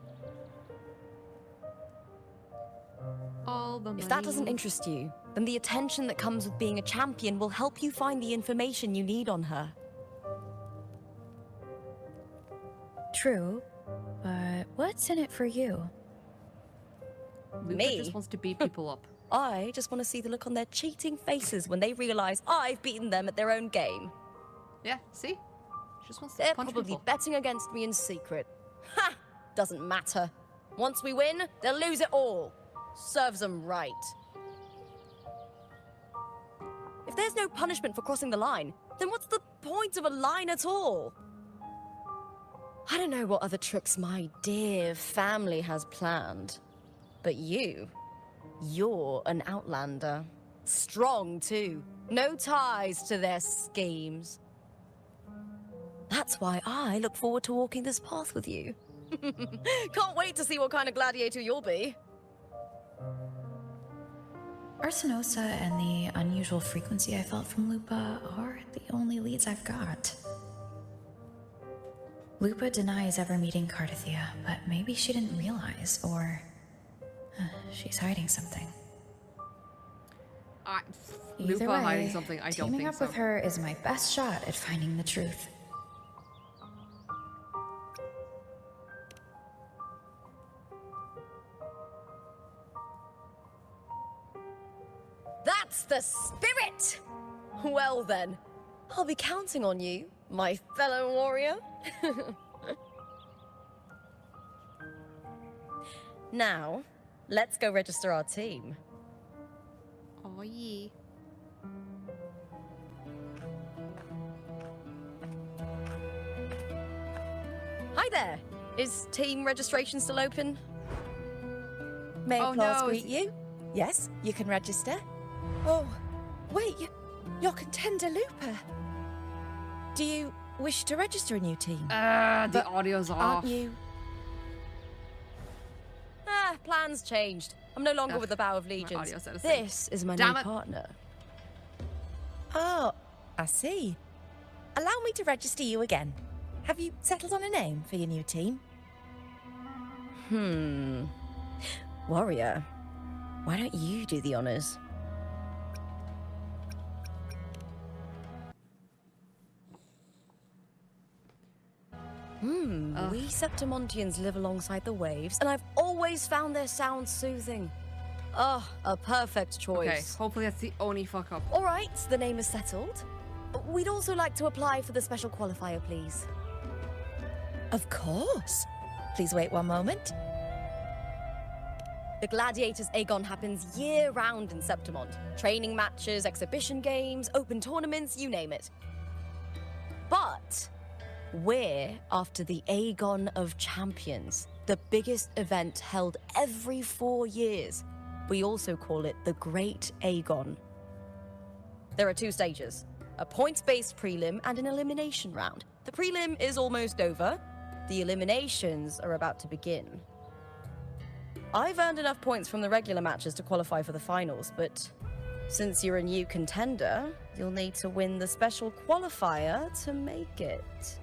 S1: All the money.
S3: If that doesn't interest you, then the attention that comes with being a champion will help you find the information you need on her.
S7: True, but what's in it for you?
S1: Lupa
S3: Me?
S1: just wants to beat people up.
S3: I just want to see the look on their cheating faces when they realize I've beaten them at their own game.
S1: Yeah, see? She just wants to
S3: They're
S1: punch
S3: probably
S1: people.
S3: betting against me in secret. Ha! Doesn't matter. Once we win, they'll lose it all. Serves them right. If there's no punishment for crossing the line, then what's the point of a line at all? I don't know what other tricks my dear family has planned, but you're an outlander. Strong, too. No ties to their schemes. That's why I look forward to walking this path with you. Can't wait to see what kind of gladiator you'll be.
S7: Arsenosa and the unusual frequency I felt from Lupa are the only leads I've got. Lupa denies ever meeting Cardathia, but maybe she didn't realize, or she's hiding something. Either
S1: Lupa
S7: way,
S1: hiding something, I don't
S7: teaming
S1: think
S7: up
S1: so.
S7: with her is my best shot at finding the truth.
S3: That's the spirit! Well then, I'll be counting on you, my fellow warrior. Now, let's go register our team.
S1: Oh, yeah.
S3: Hi there! Is team registration still open? May
S1: Oh,
S3: I class
S1: no,
S3: greet you? Yes, you can register. Oh, wait, you're Contender Looper. Do you wish to register a new team?
S1: The
S3: But
S1: audio's off.
S3: Aren't you? Ah, plans changed. I'm no longer
S1: Ugh,
S3: with the Bow of
S1: my
S3: Legions.
S1: audio said a thing.
S3: This is my
S1: Damn
S3: new
S1: it.
S3: partner. Oh, I see. Allow me to register you again. Have you settled on a name for your new team? Warrior, why don't you do the honors? We Septimontians live alongside the waves, and I've always found their sound soothing. Oh, a perfect choice.
S1: Okay, hopefully that's the only fuck up.
S3: All right, the name is settled. We'd also like to apply for the special qualifier, please.
S9: Of course. Please wait one moment.
S3: The Gladiators Aegon happens year-round in Septimont. Training matches, exhibition games, open tournaments, you name it. But we're after the Aegon of Champions, the biggest event held every 4 years. We also call it the Great Aegon. There are 2 stages, a points-based prelim and an elimination round. The prelim is almost over. The eliminations are about to begin. I've earned enough points from the regular matches to qualify for the finals, but since you're a new contender, you'll need to win the special qualifier to make it.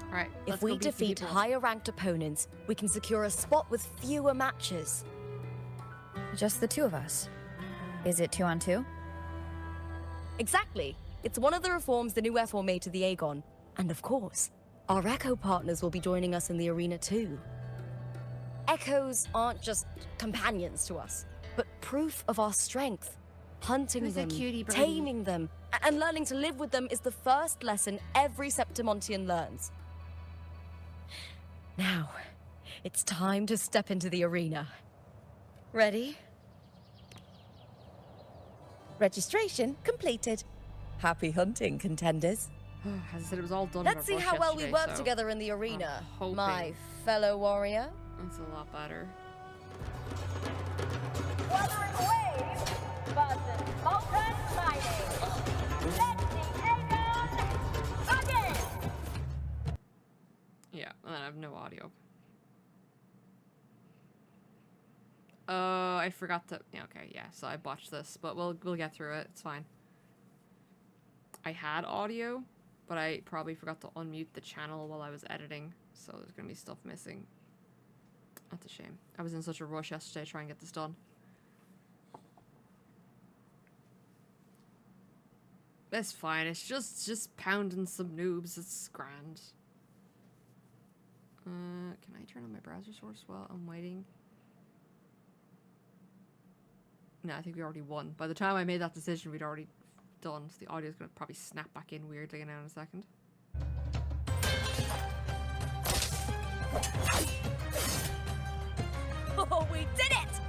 S1: All right.
S3: If we defeat higher-ranked opponents, we can secure a spot with fewer matches.
S7: Just the 2 of us. Is it 2 on 2?
S3: Exactly. It's one of the reforms the new FO made to the Aegon. And of course, our Echo partners will be joining us in the arena too. Echoes aren't just companions to us, but proof of our strength. Hunting
S1: Who's a
S3: them,
S1: cutie birdie?
S3: taming them, and learning to live with them is the first lesson every Septimontian learns. Now, it's time to step into the arena. Ready? Registration completed. Happy hunting, contenders.
S1: As I said, it was all done.
S3: Let's see how well we work
S1: so
S3: together in the arena,
S1: hoping
S3: my fellow warrior.
S1: It's a lot better.
S10: Wuthering Waves versus Molten Mining. Let's see Aegon again!
S1: Yeah, and I have no audio. I forgot to. Yeah, okay, yeah. So I botched this, but we'll get through it. It's fine. I had audio, but I probably forgot to unmute the channel while I was editing, so there's gonna be stuff missing. That's a shame. I was in such a rush yesterday trying to get this done. That's fine. It's just pounding some noobs. It's grand. Can I turn on my browser source while I'm waiting? No, I think we already won. By the time I made that decision, we'd already done. So the audio's gonna probably snap back in weirdly now in a second.
S3: Oh, we did it!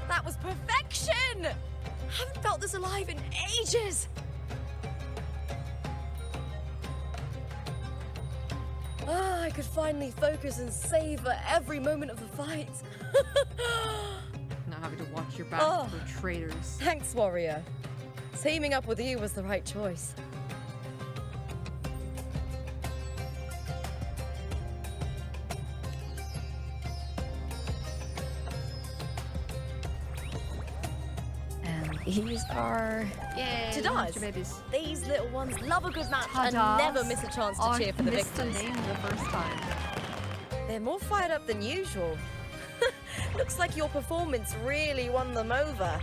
S3: That was perfection! Haven't felt this alive in ages! Ah, I could finally focus and savor every moment of the fight.
S1: Not having to watch your back for traitors.
S3: Thanks, warrior. Teaming up with you was the right choice.
S7: These are...
S1: Yay!
S3: Ta-das!
S1: Babies.
S3: These little ones love a good match and
S1: Ta-das.
S3: never miss a chance to cheer for the
S1: missed the
S3: victors.
S1: name the first time.
S3: They're more fired up than usual. Looks like your performance really won them over.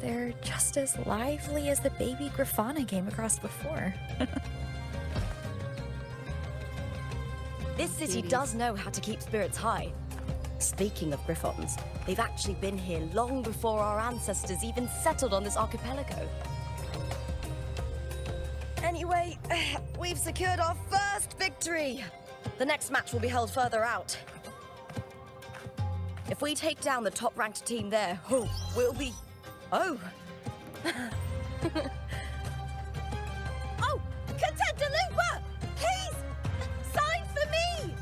S7: They're just as lively as the baby Grafana came across before.
S3: This city does know how to keep spirits high. Speaking of Griffons, they've actually been here long before our ancestors even settled on this archipelago. Anyway, we've secured our first victory. The next match will be held further out. If we take down the top-ranked team there, we'll be... Oh! Oh! Contender Looper! Please! Sign for me!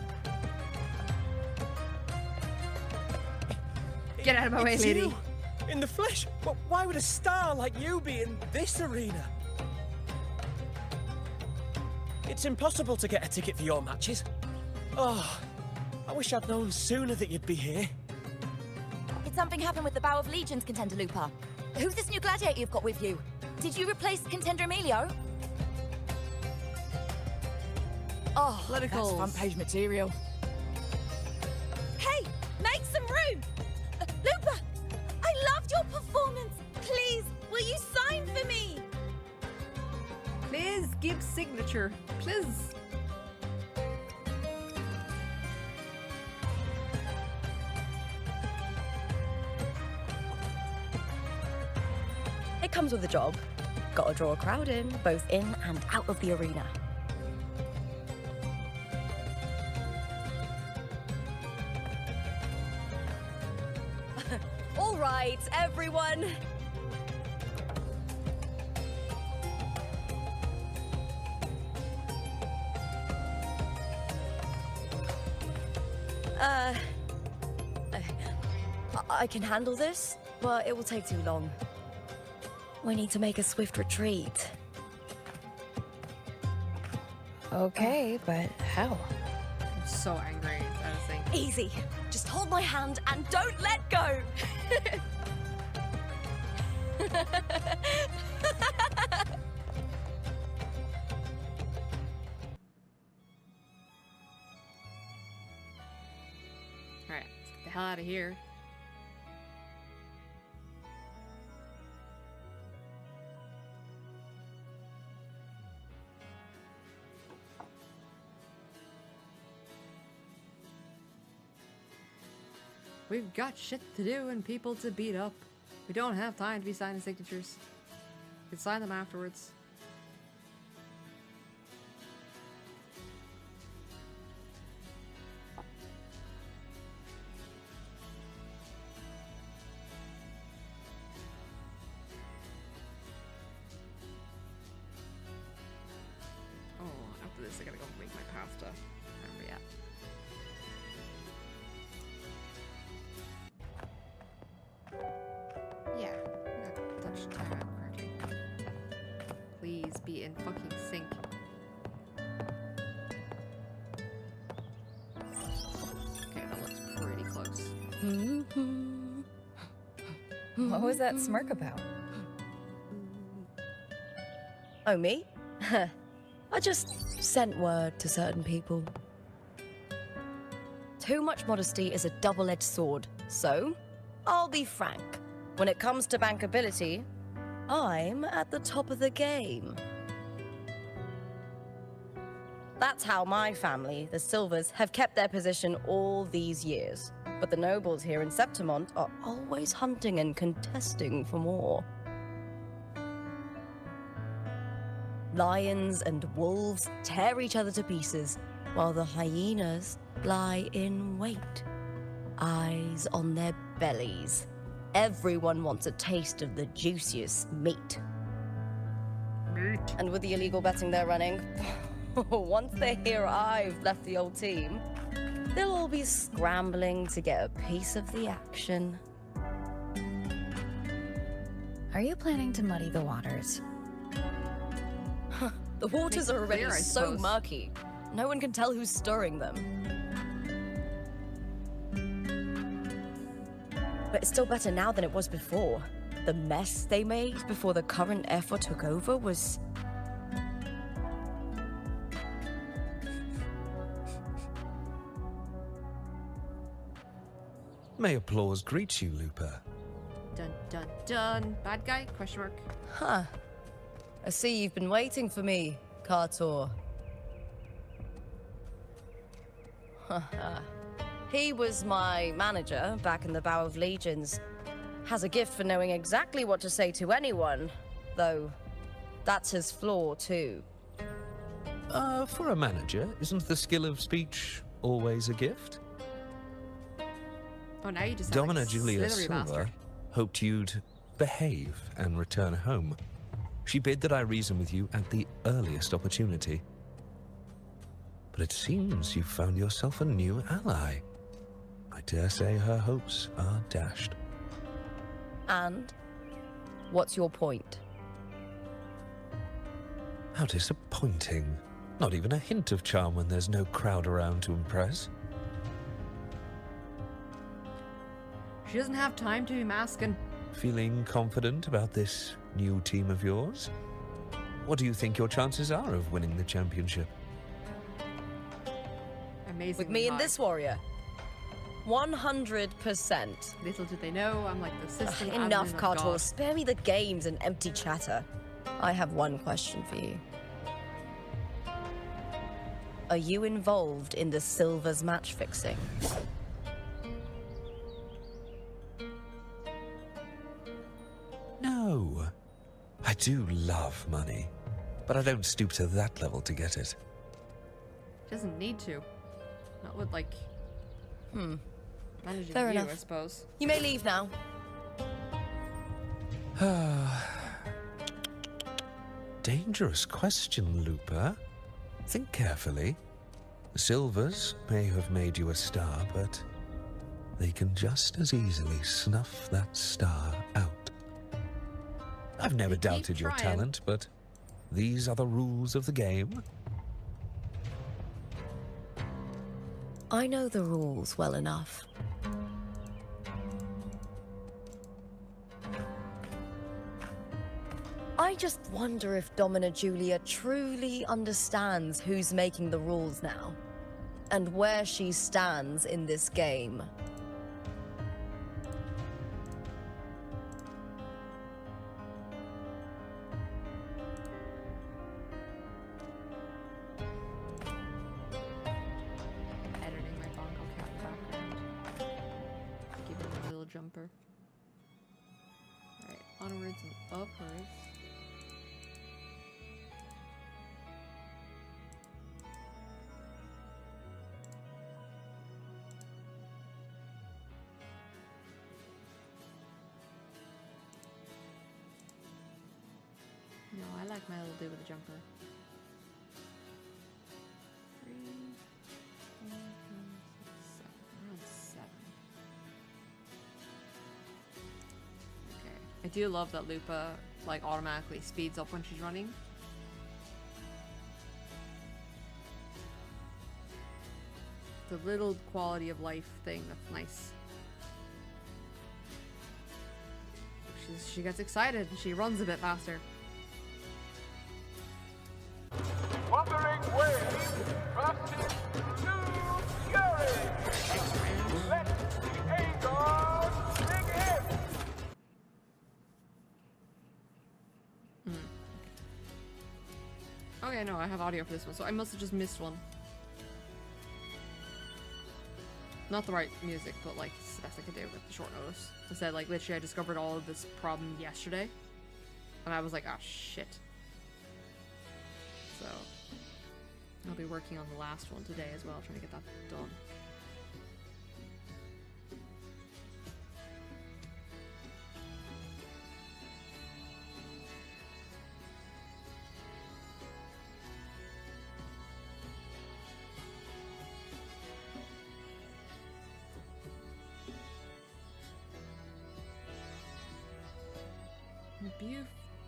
S1: Get out of my way,
S8: It's
S1: lady.
S8: you, in the flesh. But why would a star like you be in this arena? It's impossible to get a ticket for your matches. Oh, I wish I'd known sooner that you'd be here.
S9: Did something happen with the Bow of Legions, Contender Looper? Who's this new gladiator you've got with you? Did you replace Contender Emilio?
S3: Oh,
S1: Politicals.
S9: That's front page material.
S3: hey! Make some room! room! Lupa! I loved your performance! Please, will you sign for me?
S1: Please give signature. Please.
S3: It comes with a job. Gotta draw a crowd in, both in and out of the arena. All right, everyone. I can handle this, but it will take too long. We need to make a swift retreat.
S7: Okay, but how?
S1: I'm so angry at this thing.
S3: Easy. Just hold my hand and don't let go.
S1: Alright, let's get the hell out of here. We've got shit to do and people to beat up. We don't have time to be signing signatures. We can sign them afterwards. Oh, after this I gotta go make my pasta. Remember, yeah. Yeah, we got Dutch time out correctly. Please be in fucking sync. Okay, that looks pretty close.
S7: What was that smirk about?
S3: Oh, me? I just sent word to certain people. Too much modesty is a double-edged sword, so I'll be frank. When it comes to bankability, I'm at the top of the game. That's how my family, the Silvers, have kept their position all these years. But the nobles here in Septimont are always hunting and contesting for more. Lions and wolves tear each other to pieces, while the hyenas lie in wait, eyes on their bellies. Everyone wants a taste of the juiciest meat. And with the illegal betting they're running, once they hear I've left the old team, they'll all be scrambling to get a piece of the action.
S7: Are you planning to muddy the waters?
S3: The waters are already
S1: clear, I
S3: so
S1: suppose.
S3: murky. No one can tell who's stirring them. But it's still better now than it was before. The mess they made before the current effort took over was...
S11: May applause greet you, Lupa.
S1: Dun dun dun. Bad guy? Question mark.
S3: Huh. I see you've been waiting for me, Kartor. He was my manager back in the Bow of Legions. Has a gift for knowing exactly what to say to anyone, though that's his flaw too.
S11: For a manager, isn't the skill of speech always a gift?
S1: Oh, now you just sound
S11: Domina
S1: like a
S11: Julia
S1: slithery
S11: Silva
S1: bastard.
S11: hoped you'd behave and return home. She bid that I reason with you at the earliest opportunity. But it seems you've found yourself a new ally. I dare say her hopes are dashed.
S3: And what's your point?
S11: How disappointing. Not even a hint of charm when there's no crowd around to impress.
S1: She doesn't have time to be masking.
S11: Feeling confident about this new team of yours? What do you think your chances are of winning the championship?
S1: Amazing.
S3: With me and this warrior? 100%.
S1: Little did they know, I'm like the system admin
S3: Enough,
S1: of
S3: Cartor.
S1: God.
S3: Spare me the games and empty chatter. I have one question for you. Are you involved in the Silver's match fixing?
S11: No. I do love money, but I don't stoop to that level to get it.
S1: Doesn't need to. Not with like managing
S3: Fair
S1: you,
S3: enough.
S1: I suppose.
S3: You may leave now.
S11: Dangerous question, Looper. Think carefully. The Silvers may have made you a star, but they can just as easily snuff that star out. I've never
S1: They keep
S11: doubted your
S1: trying.
S11: talent, but these are the rules of the game.
S3: I know the rules well enough. I just wonder if Domina Julia truly understands who's making the rules now, and where she stands in this game.
S1: Editing my bongo cat background. Give it a little jumper. Alright, onwards and upwards. No, I like my little dude with a jumper. 3, 4, 5, 6, 7. We're on 7. Okay. I do love that Lupa like automatically speeds up when she's running. The little quality of life thing that's nice. She gets excited and she runs a bit faster.
S10: Wuthering waves rushes to fury. Let the Aegon begin.
S1: Oh yeah, no, I have audio for this one, so I must have just missed one. Not the right music, but like it's the best I could do with the short notice. I said like literally I discovered all of this problem yesterday, and I was like, ah shit. So I'll be working on the last one today as well, trying to get that done.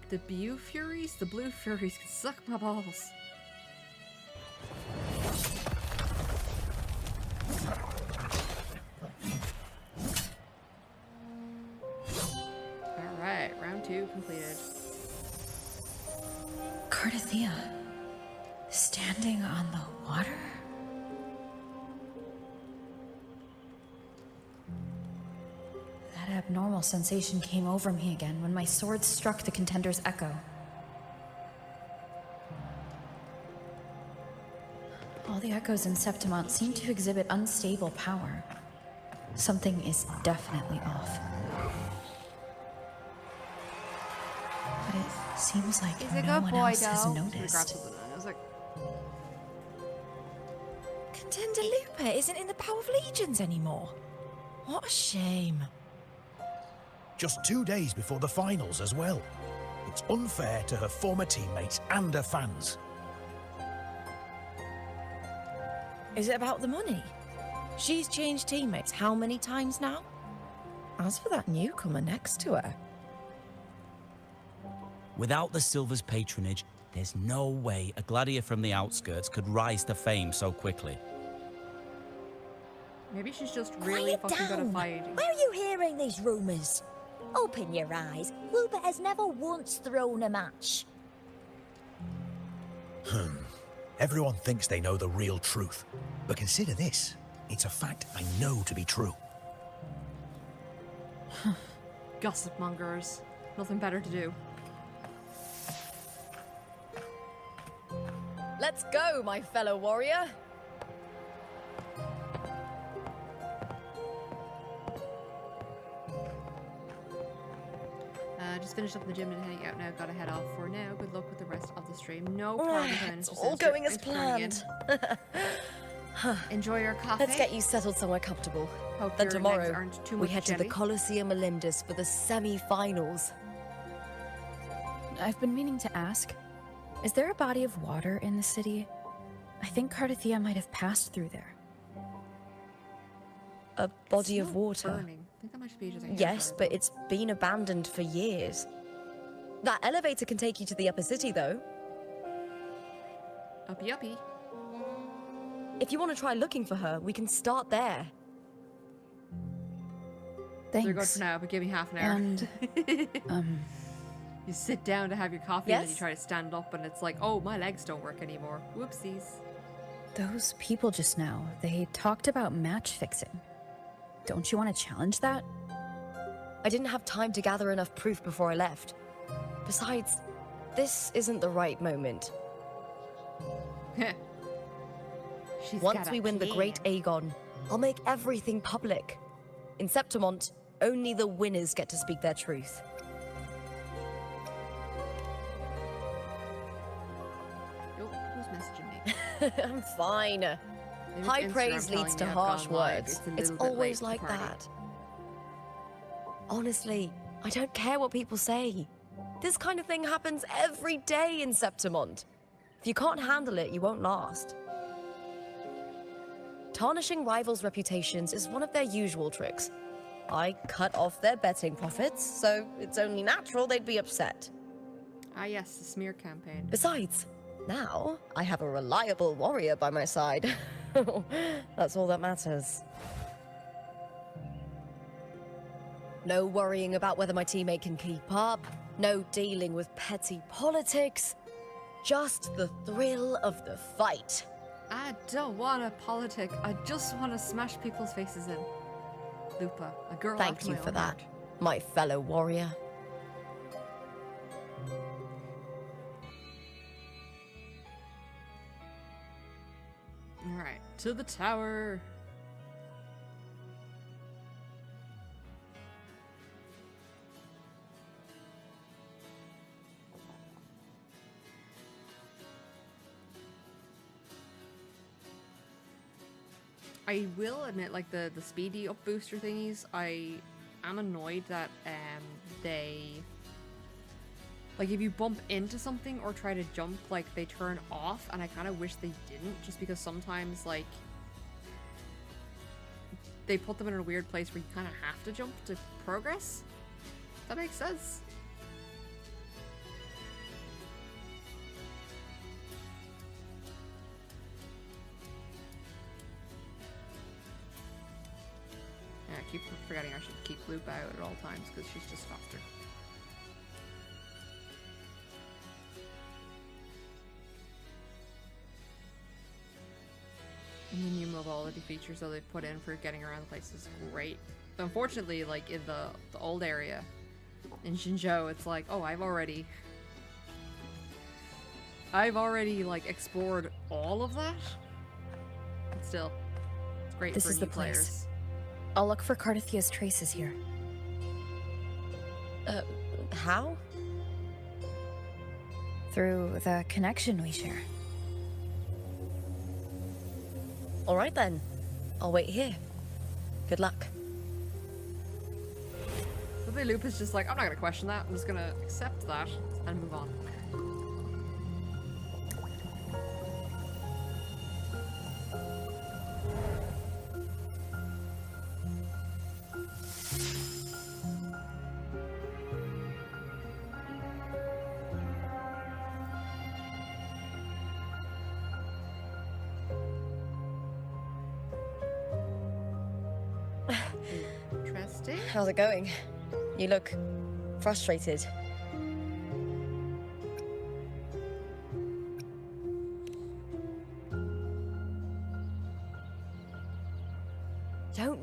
S1: The Blue Furies? The Blue Furies can suck my balls. Alright, round 2 completed.
S7: Cardathea, standing on the water? That abnormal sensation came over me again when my sword struck the contender's echo. All the echoes in Septimont seem to exhibit unstable power. Something is definitely off. But it seems like
S1: He's a
S7: no
S1: good
S7: one
S1: boy,
S7: else has
S1: though.
S7: noticed.
S1: I was like,
S9: Contender Lupa isn't in the Power of Legions anymore. What a shame.
S6: Just 2 days before the finals as well. It's unfair to her former teammates and her fans.
S9: Is it about the money? She's changed teammates how many times now? As for that newcomer next to her.
S12: Without the Silver's patronage, there's no way a gladiator from the outskirts could rise to fame so quickly.
S1: maybe she's just really
S13: Quiet
S1: fucking good at
S13: down.
S1: fighting.
S13: Where are you hearing these rumours? Open your eyes. Lupa has never once thrown a match.
S6: Everyone thinks they know the real truth. But consider this. It's a fact I know to be true.
S1: Gossip mongers. Nothing better to do.
S3: Let's go, my fellow warrior.
S1: Just finished up in the gym and heading out now. Gotta head off for now. Good luck with the rest of the stream. No problem.
S3: It's all going as planned.
S1: Enjoy your coffee.
S3: Let's get you settled somewhere comfortable.
S1: Hope
S3: Then
S1: your
S3: tomorrow,
S1: legs aren't too
S3: we
S1: much
S3: head to the
S1: jelly.
S3: Colosseum Olindus for the semi-finals.
S7: I've been meaning to ask, is there a body of water in the city? I think Cardathia might have passed through there.
S3: A body of
S1: It's
S3: water.
S1: burning. I think that might be just a hair
S3: Yes,
S1: burn.
S3: but it's been abandoned for years. That elevator can take you to the upper city, though.
S1: Uppy uppy.
S3: If you want to try looking for her, we can start there.
S1: They're good
S7: Thanks.
S1: for now, but give me half an hour.
S7: And,
S1: You sit down to have your coffee and then you
S3: Yes?
S1: try to stand up and it's like, oh, my legs don't work anymore. Whoopsies.
S7: those people just now, they talked about match fixing. Don't you want to challenge that?
S3: I didn't have time to gather enough proof before I left. Besides, this isn't the right moment.
S1: She's
S3: Once
S1: got a
S3: we win the Great
S1: plan.
S3: Aegon, I'll make everything public. In Septimont, only the winners get to speak their truth.
S1: Oh, who's messaging me?
S3: I'm fine.
S1: Maybe
S3: High
S1: it's Instagram
S3: praise
S1: telling
S3: leads
S1: me
S3: to
S1: I've
S3: harsh
S1: gone live.
S3: words.
S1: a
S3: It's
S1: little bit
S3: always
S1: late
S3: like
S1: to the party.
S3: that. Honestly, I don't care what people say. This kind of thing happens every day in Septimont. If you can't handle it, you won't last. Tarnishing rivals' reputations is one of their usual tricks. I cut off their betting profits, so it's only natural they'd be upset.
S1: Ah, yes, the smear campaign.
S3: Besides, now I have a reliable warrior by my side. That's all that matters. No worrying about whether my teammate can keep up. No dealing with petty politics. Just the thrill of the fight.
S1: I don't want a politic. I just want to smash people's faces in. Lupa, a girl
S3: Thank
S1: after
S3: you
S1: my
S3: for
S1: own
S3: that,
S1: heart.
S3: my fellow warrior.
S1: Alright, to the tower. I will admit, like, the speedy up booster thingies, I am annoyed that they, like, if you bump into something or try to jump, like, they turn off, and I kind of wish they didn't, just because sometimes, like, they put them in a weird place where you kind of have to jump to progress. That makes sense. Yeah, I keep forgetting I should keep Lupa out at all times because she's just faster. And the new mobility features that they put in for getting around the place is great. But unfortunately, like in the old area in Xinzhou, it's like, oh, I've already like explored all of that. But still, it's great
S7: This
S1: for
S7: is
S1: new
S7: the place.
S1: players.
S7: I'll look for Cardathia's traces here.
S3: How?
S7: Through the connection we share.
S3: All right then. I'll wait here. Good luck.
S1: But Lupa's just like, I'm not gonna question that. I'm just gonna accept that and move on. Interesting.
S3: How's it going? You look frustrated.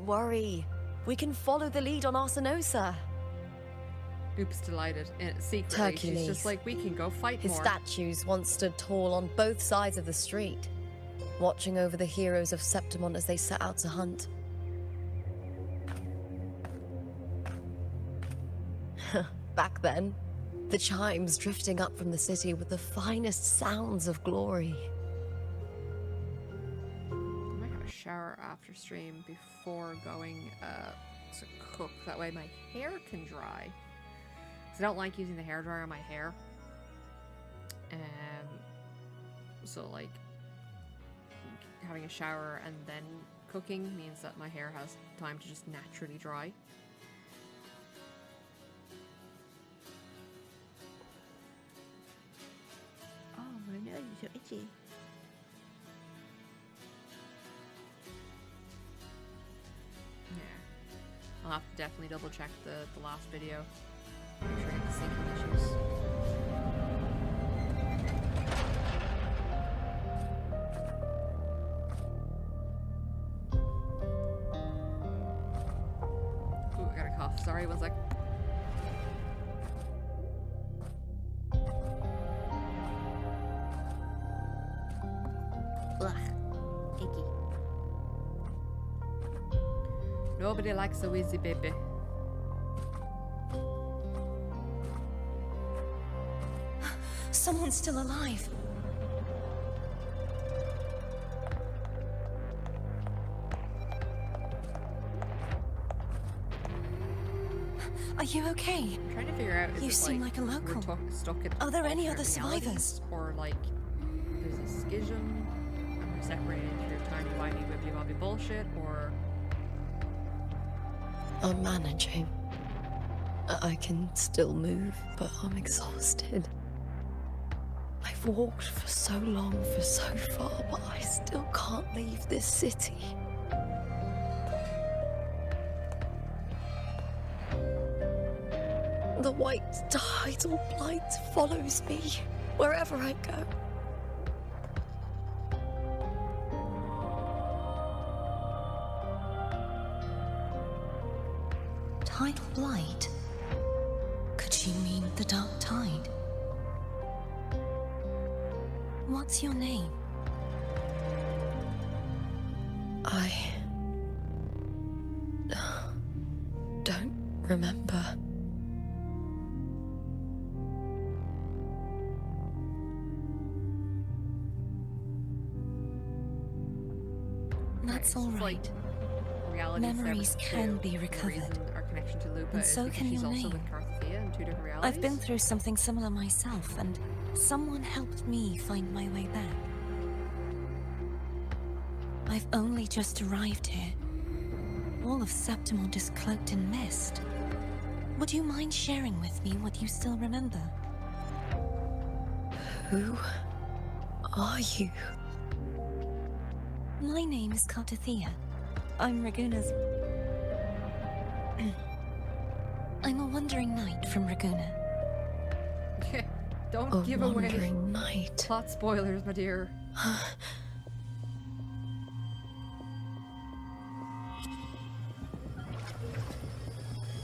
S3: worry. We can follow the lead on Arsenosa.
S1: Loop's delighted. Secretly,
S3: Turkey
S1: she's
S3: leaf.
S1: just like, we can go fight
S3: His
S1: more.
S3: statues once stood tall on both sides of the street, watching over the heroes of Septimon as they set out to hunt. Back then, the chimes drifting up from the city with the finest sounds of glory.
S1: I might have a shower after stream before going to cook. That way my hair can dry. Because I don't like using the hairdryer on my hair. So like having a shower and then cooking means that my hair has time to just naturally dry.
S2: Oh, my nose is so itchy.
S1: Yeah. I'll have to definitely double check the last video. Make sure I get the syncing issues. Ooh, I got a cough. Sorry, one sec.
S2: Ugh. Icky.
S1: Nobody likes a wheezy baby.
S7: Someone's still alive. Are you okay?
S1: I'm trying to figure out.
S7: You seem like a local.
S1: We're stuck in
S7: Are there any other
S1: alternate realities,
S7: survivors?
S1: or like there's a schism, and we're separated through tiny whitey wibbly wobbly bullshit, or
S3: I'm managing. I can still move, but I'm exhausted. I've walked for so long, for so far, but I still can't leave this city. The white tidal blight follows me wherever I go.
S7: Tidal blight? Could she mean the dark tide? What's your name?
S3: I don't remember.
S7: That's all
S1: it's
S7: right.
S1: like reality
S7: Memories can be recovered.
S1: Our connection to Lupa
S7: And
S1: is
S7: so
S1: because
S7: can
S1: she's
S7: your
S1: also
S7: name.
S1: with Carthia in two different realities.
S7: I've been through something similar myself, and someone helped me find my way back. I've only just arrived here. All of Septimon is cloaked in mist. Would you mind sharing with me what you still remember?
S3: Who are you?
S7: My name is Carthia. I'm Raguna's... I'm a wandering knight from Raguna.
S1: Don't
S3: A
S1: give away
S3: wandering knight.
S1: plot spoilers, my dear.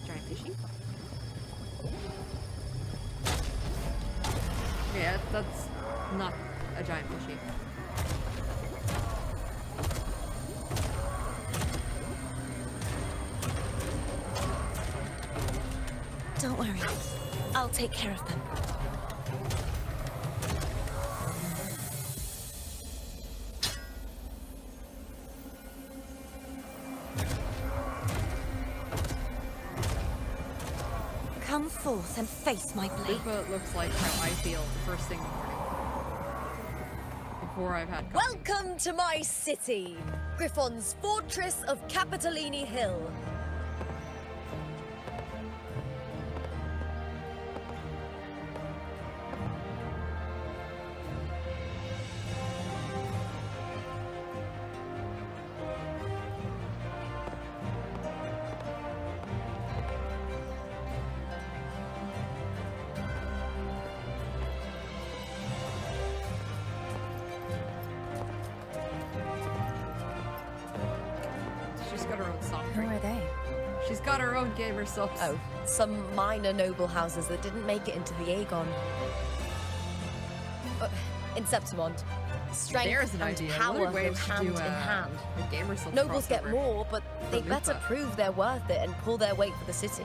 S1: Giant fishy? Yeah, that's not a giant fishy.
S7: Don't worry. I'll take care of them. Come forth and face my blade.
S1: Lupa looks like how I feel the first thing in the morning. Before I've had coffee.
S3: Welcome to my city, Griffon's fortress of Capitolini Hill.
S1: She's got her own soft
S9: Who
S1: drink.
S9: are they?
S1: She's got her own gamer subs.
S3: Oh, some minor noble houses that didn't make it into the Aegon. In Septimont, strength
S1: There's an
S3: and
S1: idea.
S3: power
S1: What a way
S3: go
S1: to
S3: hand
S1: do
S3: in hand.
S1: a gamer subs
S3: Nobles get
S1: crossover.
S3: more, but they better
S1: Lupa.
S3: prove they're worth it and pull their weight for the city.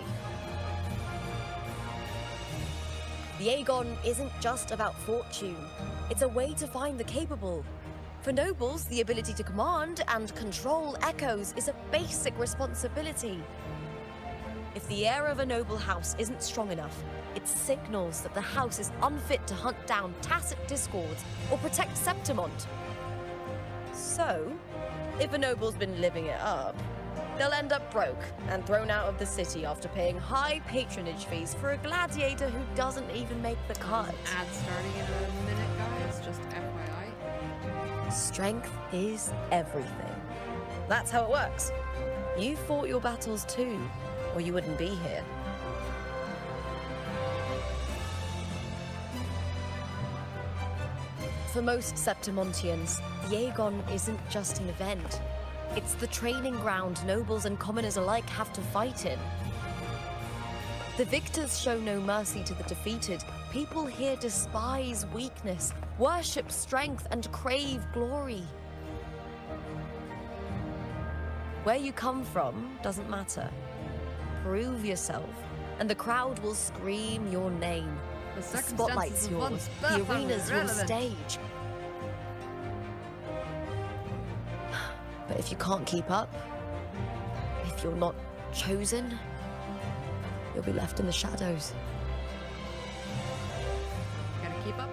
S3: The Aegon isn't just about fortune. It's a way to find the capable. For nobles, the ability to command and control echoes is a basic responsibility. If the heir of a noble house isn't strong enough, it signals that the house is unfit to hunt down tacit discords or protect Septimont. So, if a noble's been living it up, they'll end up broke and thrown out of the city after paying high patronage fees for a gladiator who doesn't even make the cut.
S1: Ad starting in a minute, guys. Just FYI.
S3: Strength is everything. That's how it works. You fought your battles too, or you wouldn't be here. For most Septimontians, the Aegon isn't just an event. It's the training ground nobles and commoners alike have to fight in. The victors show no mercy to the defeated. People here despise weakness, worship strength, and crave glory. Where you come from doesn't matter. Prove yourself, and the crowd will scream your name.
S1: The
S3: The
S1: circumstances
S3: spotlight's
S1: of
S3: yours,
S1: one's
S3: the
S1: birth are
S3: arena's your
S1: irrelevant.
S3: stage. But if you can't keep up, if you're not chosen, you'll be left in the shadows.
S1: Gotta keep up.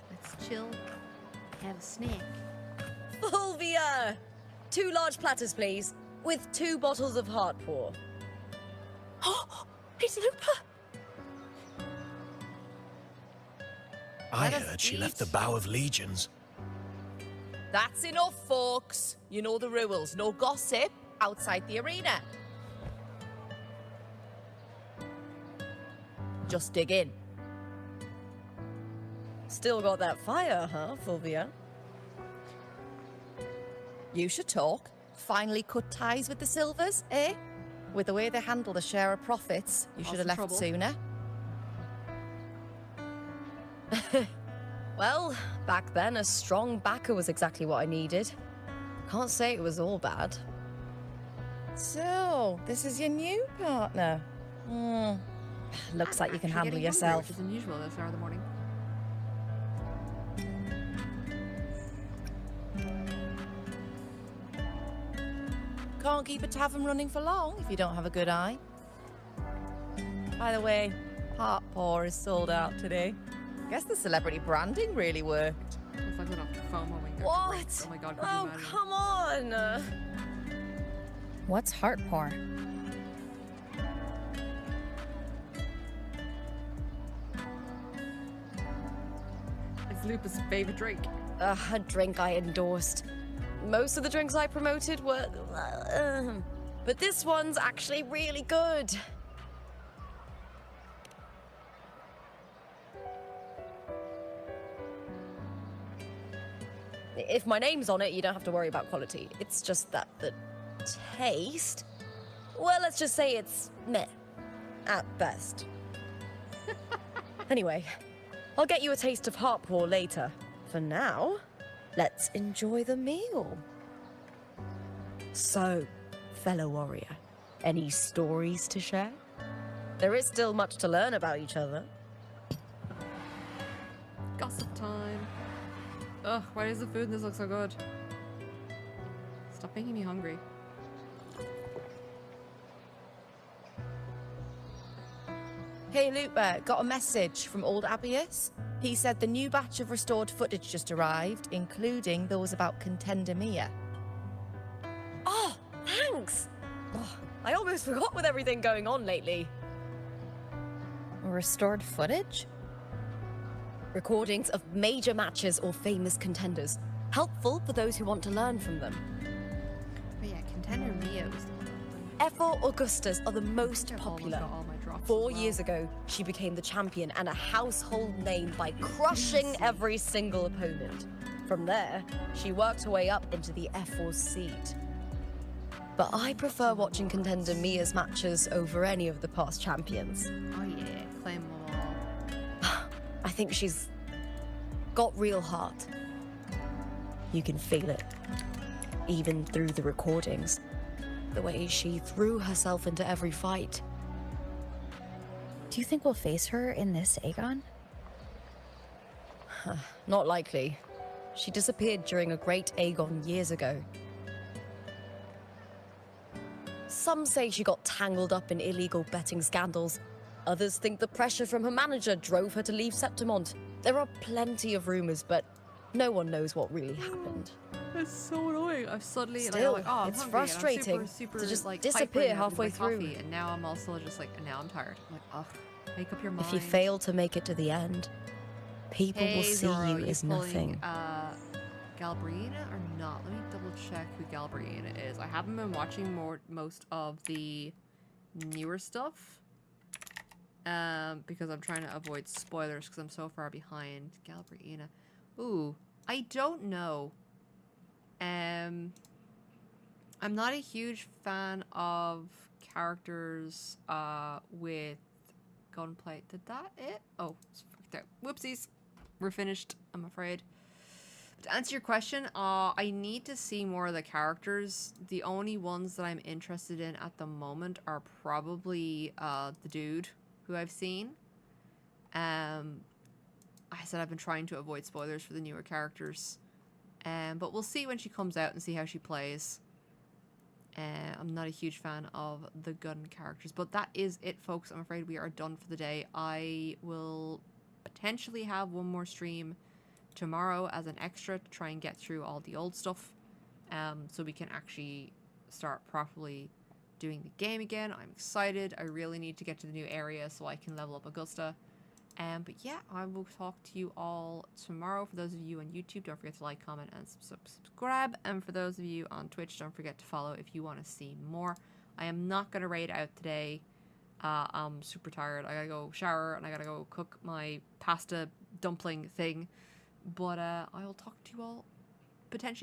S1: Let's chill. Have a snack.
S3: Fulvia! 2 large platters, please, with 2 bottles of heart pour.
S9: Oh, it's Lupa!
S6: I
S3: Let us
S6: heard she
S3: eat.
S6: left the Bow of Legions.
S3: That's enough, folks. You know the rules. No gossip outside the arena. Just dig in. Still got that fire, huh, Fulvia? You should talk. Finally cut ties with the Silvers, eh? With the way they handle the share of profits, you should have left
S1: trouble.
S3: sooner. Well, back then, a strong backer was exactly what I needed. Can't say it was all bad.
S9: So, this is your new partner.
S3: Looks like you can
S1: Actually
S3: handle
S1: getting
S3: yourself.
S1: hungry, which is unusual this hour of the morning.
S9: Can't keep a tavern running for long if you don't have a good eye. By the way, heart pour is sold out today. Guess the celebrity branding really worked.
S1: It's like little FOMO when you go to
S3: What?
S1: breaks. Oh my god, could you
S3: Oh,
S1: imagine?
S3: come on!
S9: What's heart pour?
S1: It's Lupa's favorite drink.
S3: A drink I endorsed. Most of the drinks I promoted were... but this one's actually really good. If my name's on it, you don't have to worry about quality. It's just that the taste... Well, let's just say it's meh. At best. Anyway, I'll get you a taste of heart pour later. For now, let's enjoy the meal. So, fellow warrior, any stories to share? There is still much to learn about each other.
S1: Gossip time. Ugh, why does the food in this look so good? Stop making me hungry.
S9: Hey Lupa, got a message from old Abius. He said the new batch of restored footage just arrived, including those about Contender Mia.
S3: Oh, thanks! Oh, I almost forgot with everything going on lately.
S9: Restored footage?
S3: Recordings of major matches or famous contenders. Helpful for those who want to learn from them.
S1: But yeah, Contender Mia was
S3: Ephor Augustas are the most
S1: Almost
S3: popular.
S1: got all my GameChops.
S3: 4 years ago, she became the champion and a household name by crushing every single opponent. From there, she worked her way up into the F4 seat. But I prefer watching contender Mia's matches over any of the past champions.
S1: Oh yeah, claim them all.
S3: I think she's got real heart. You can feel it, even through the recordings. The way she threw herself into every fight.
S14: Do you think we'll face her in this Aegon?
S3: Not likely. She disappeared during a great Aegon years ago. Some say she got tangled up in illegal betting scandals. Others think the pressure from her manager drove her to leave Septimont. There are plenty of rumors, but no one knows what really happened.
S1: It's so annoying. I've suddenly
S3: Still,
S1: like, oh, I'm
S3: it's
S1: hungry, and I'm
S3: frustrating
S1: super,
S3: to just
S1: like,
S3: disappear
S1: hypering up
S3: halfway
S1: with my
S3: through.
S1: coffee, and now I'm also just like, now I'm tired. I'm like, ugh, make up your mind.
S3: If you fail to make it to the end, people will see
S1: Zoro,
S3: you as
S1: pulling,
S3: nothing.
S1: Galbriina or not? Let me double check who Galbriina is. I haven't been watching most of the newer stuff. Because I'm trying to avoid spoilers because I'm so far behind. Galbriina. Ooh, I don't know. I'm not a huge fan of characters with gunplay. Did that it? Oh, it's fucked out. Whoopsies. We're finished, I'm afraid. To answer your question, I need to see more of the characters. The only ones that I'm interested in at the moment are probably the dude who I've seen. I said I've been trying to avoid spoilers for the newer characters. But we'll see when she comes out and see how she plays. I'm not a huge fan of the gun characters. But that is it, folks. I'm afraid we are done for the day. I will potentially have one more stream tomorrow as an extra to try and get through all the old stuff. So we can actually start properly doing the game again. I'm excited. I really need to get to the new area so I can level up Augusta. But yeah, I will talk to you all tomorrow. For those of you on YouTube, don't forget to like, comment, and subscribe. And for those of you on Twitch, don't forget to follow if you want to see more. I am not going to raid out today. I'm super tired. I gotta go shower and I gotta go cook my pasta dumpling thing. But I'll talk to you all potentially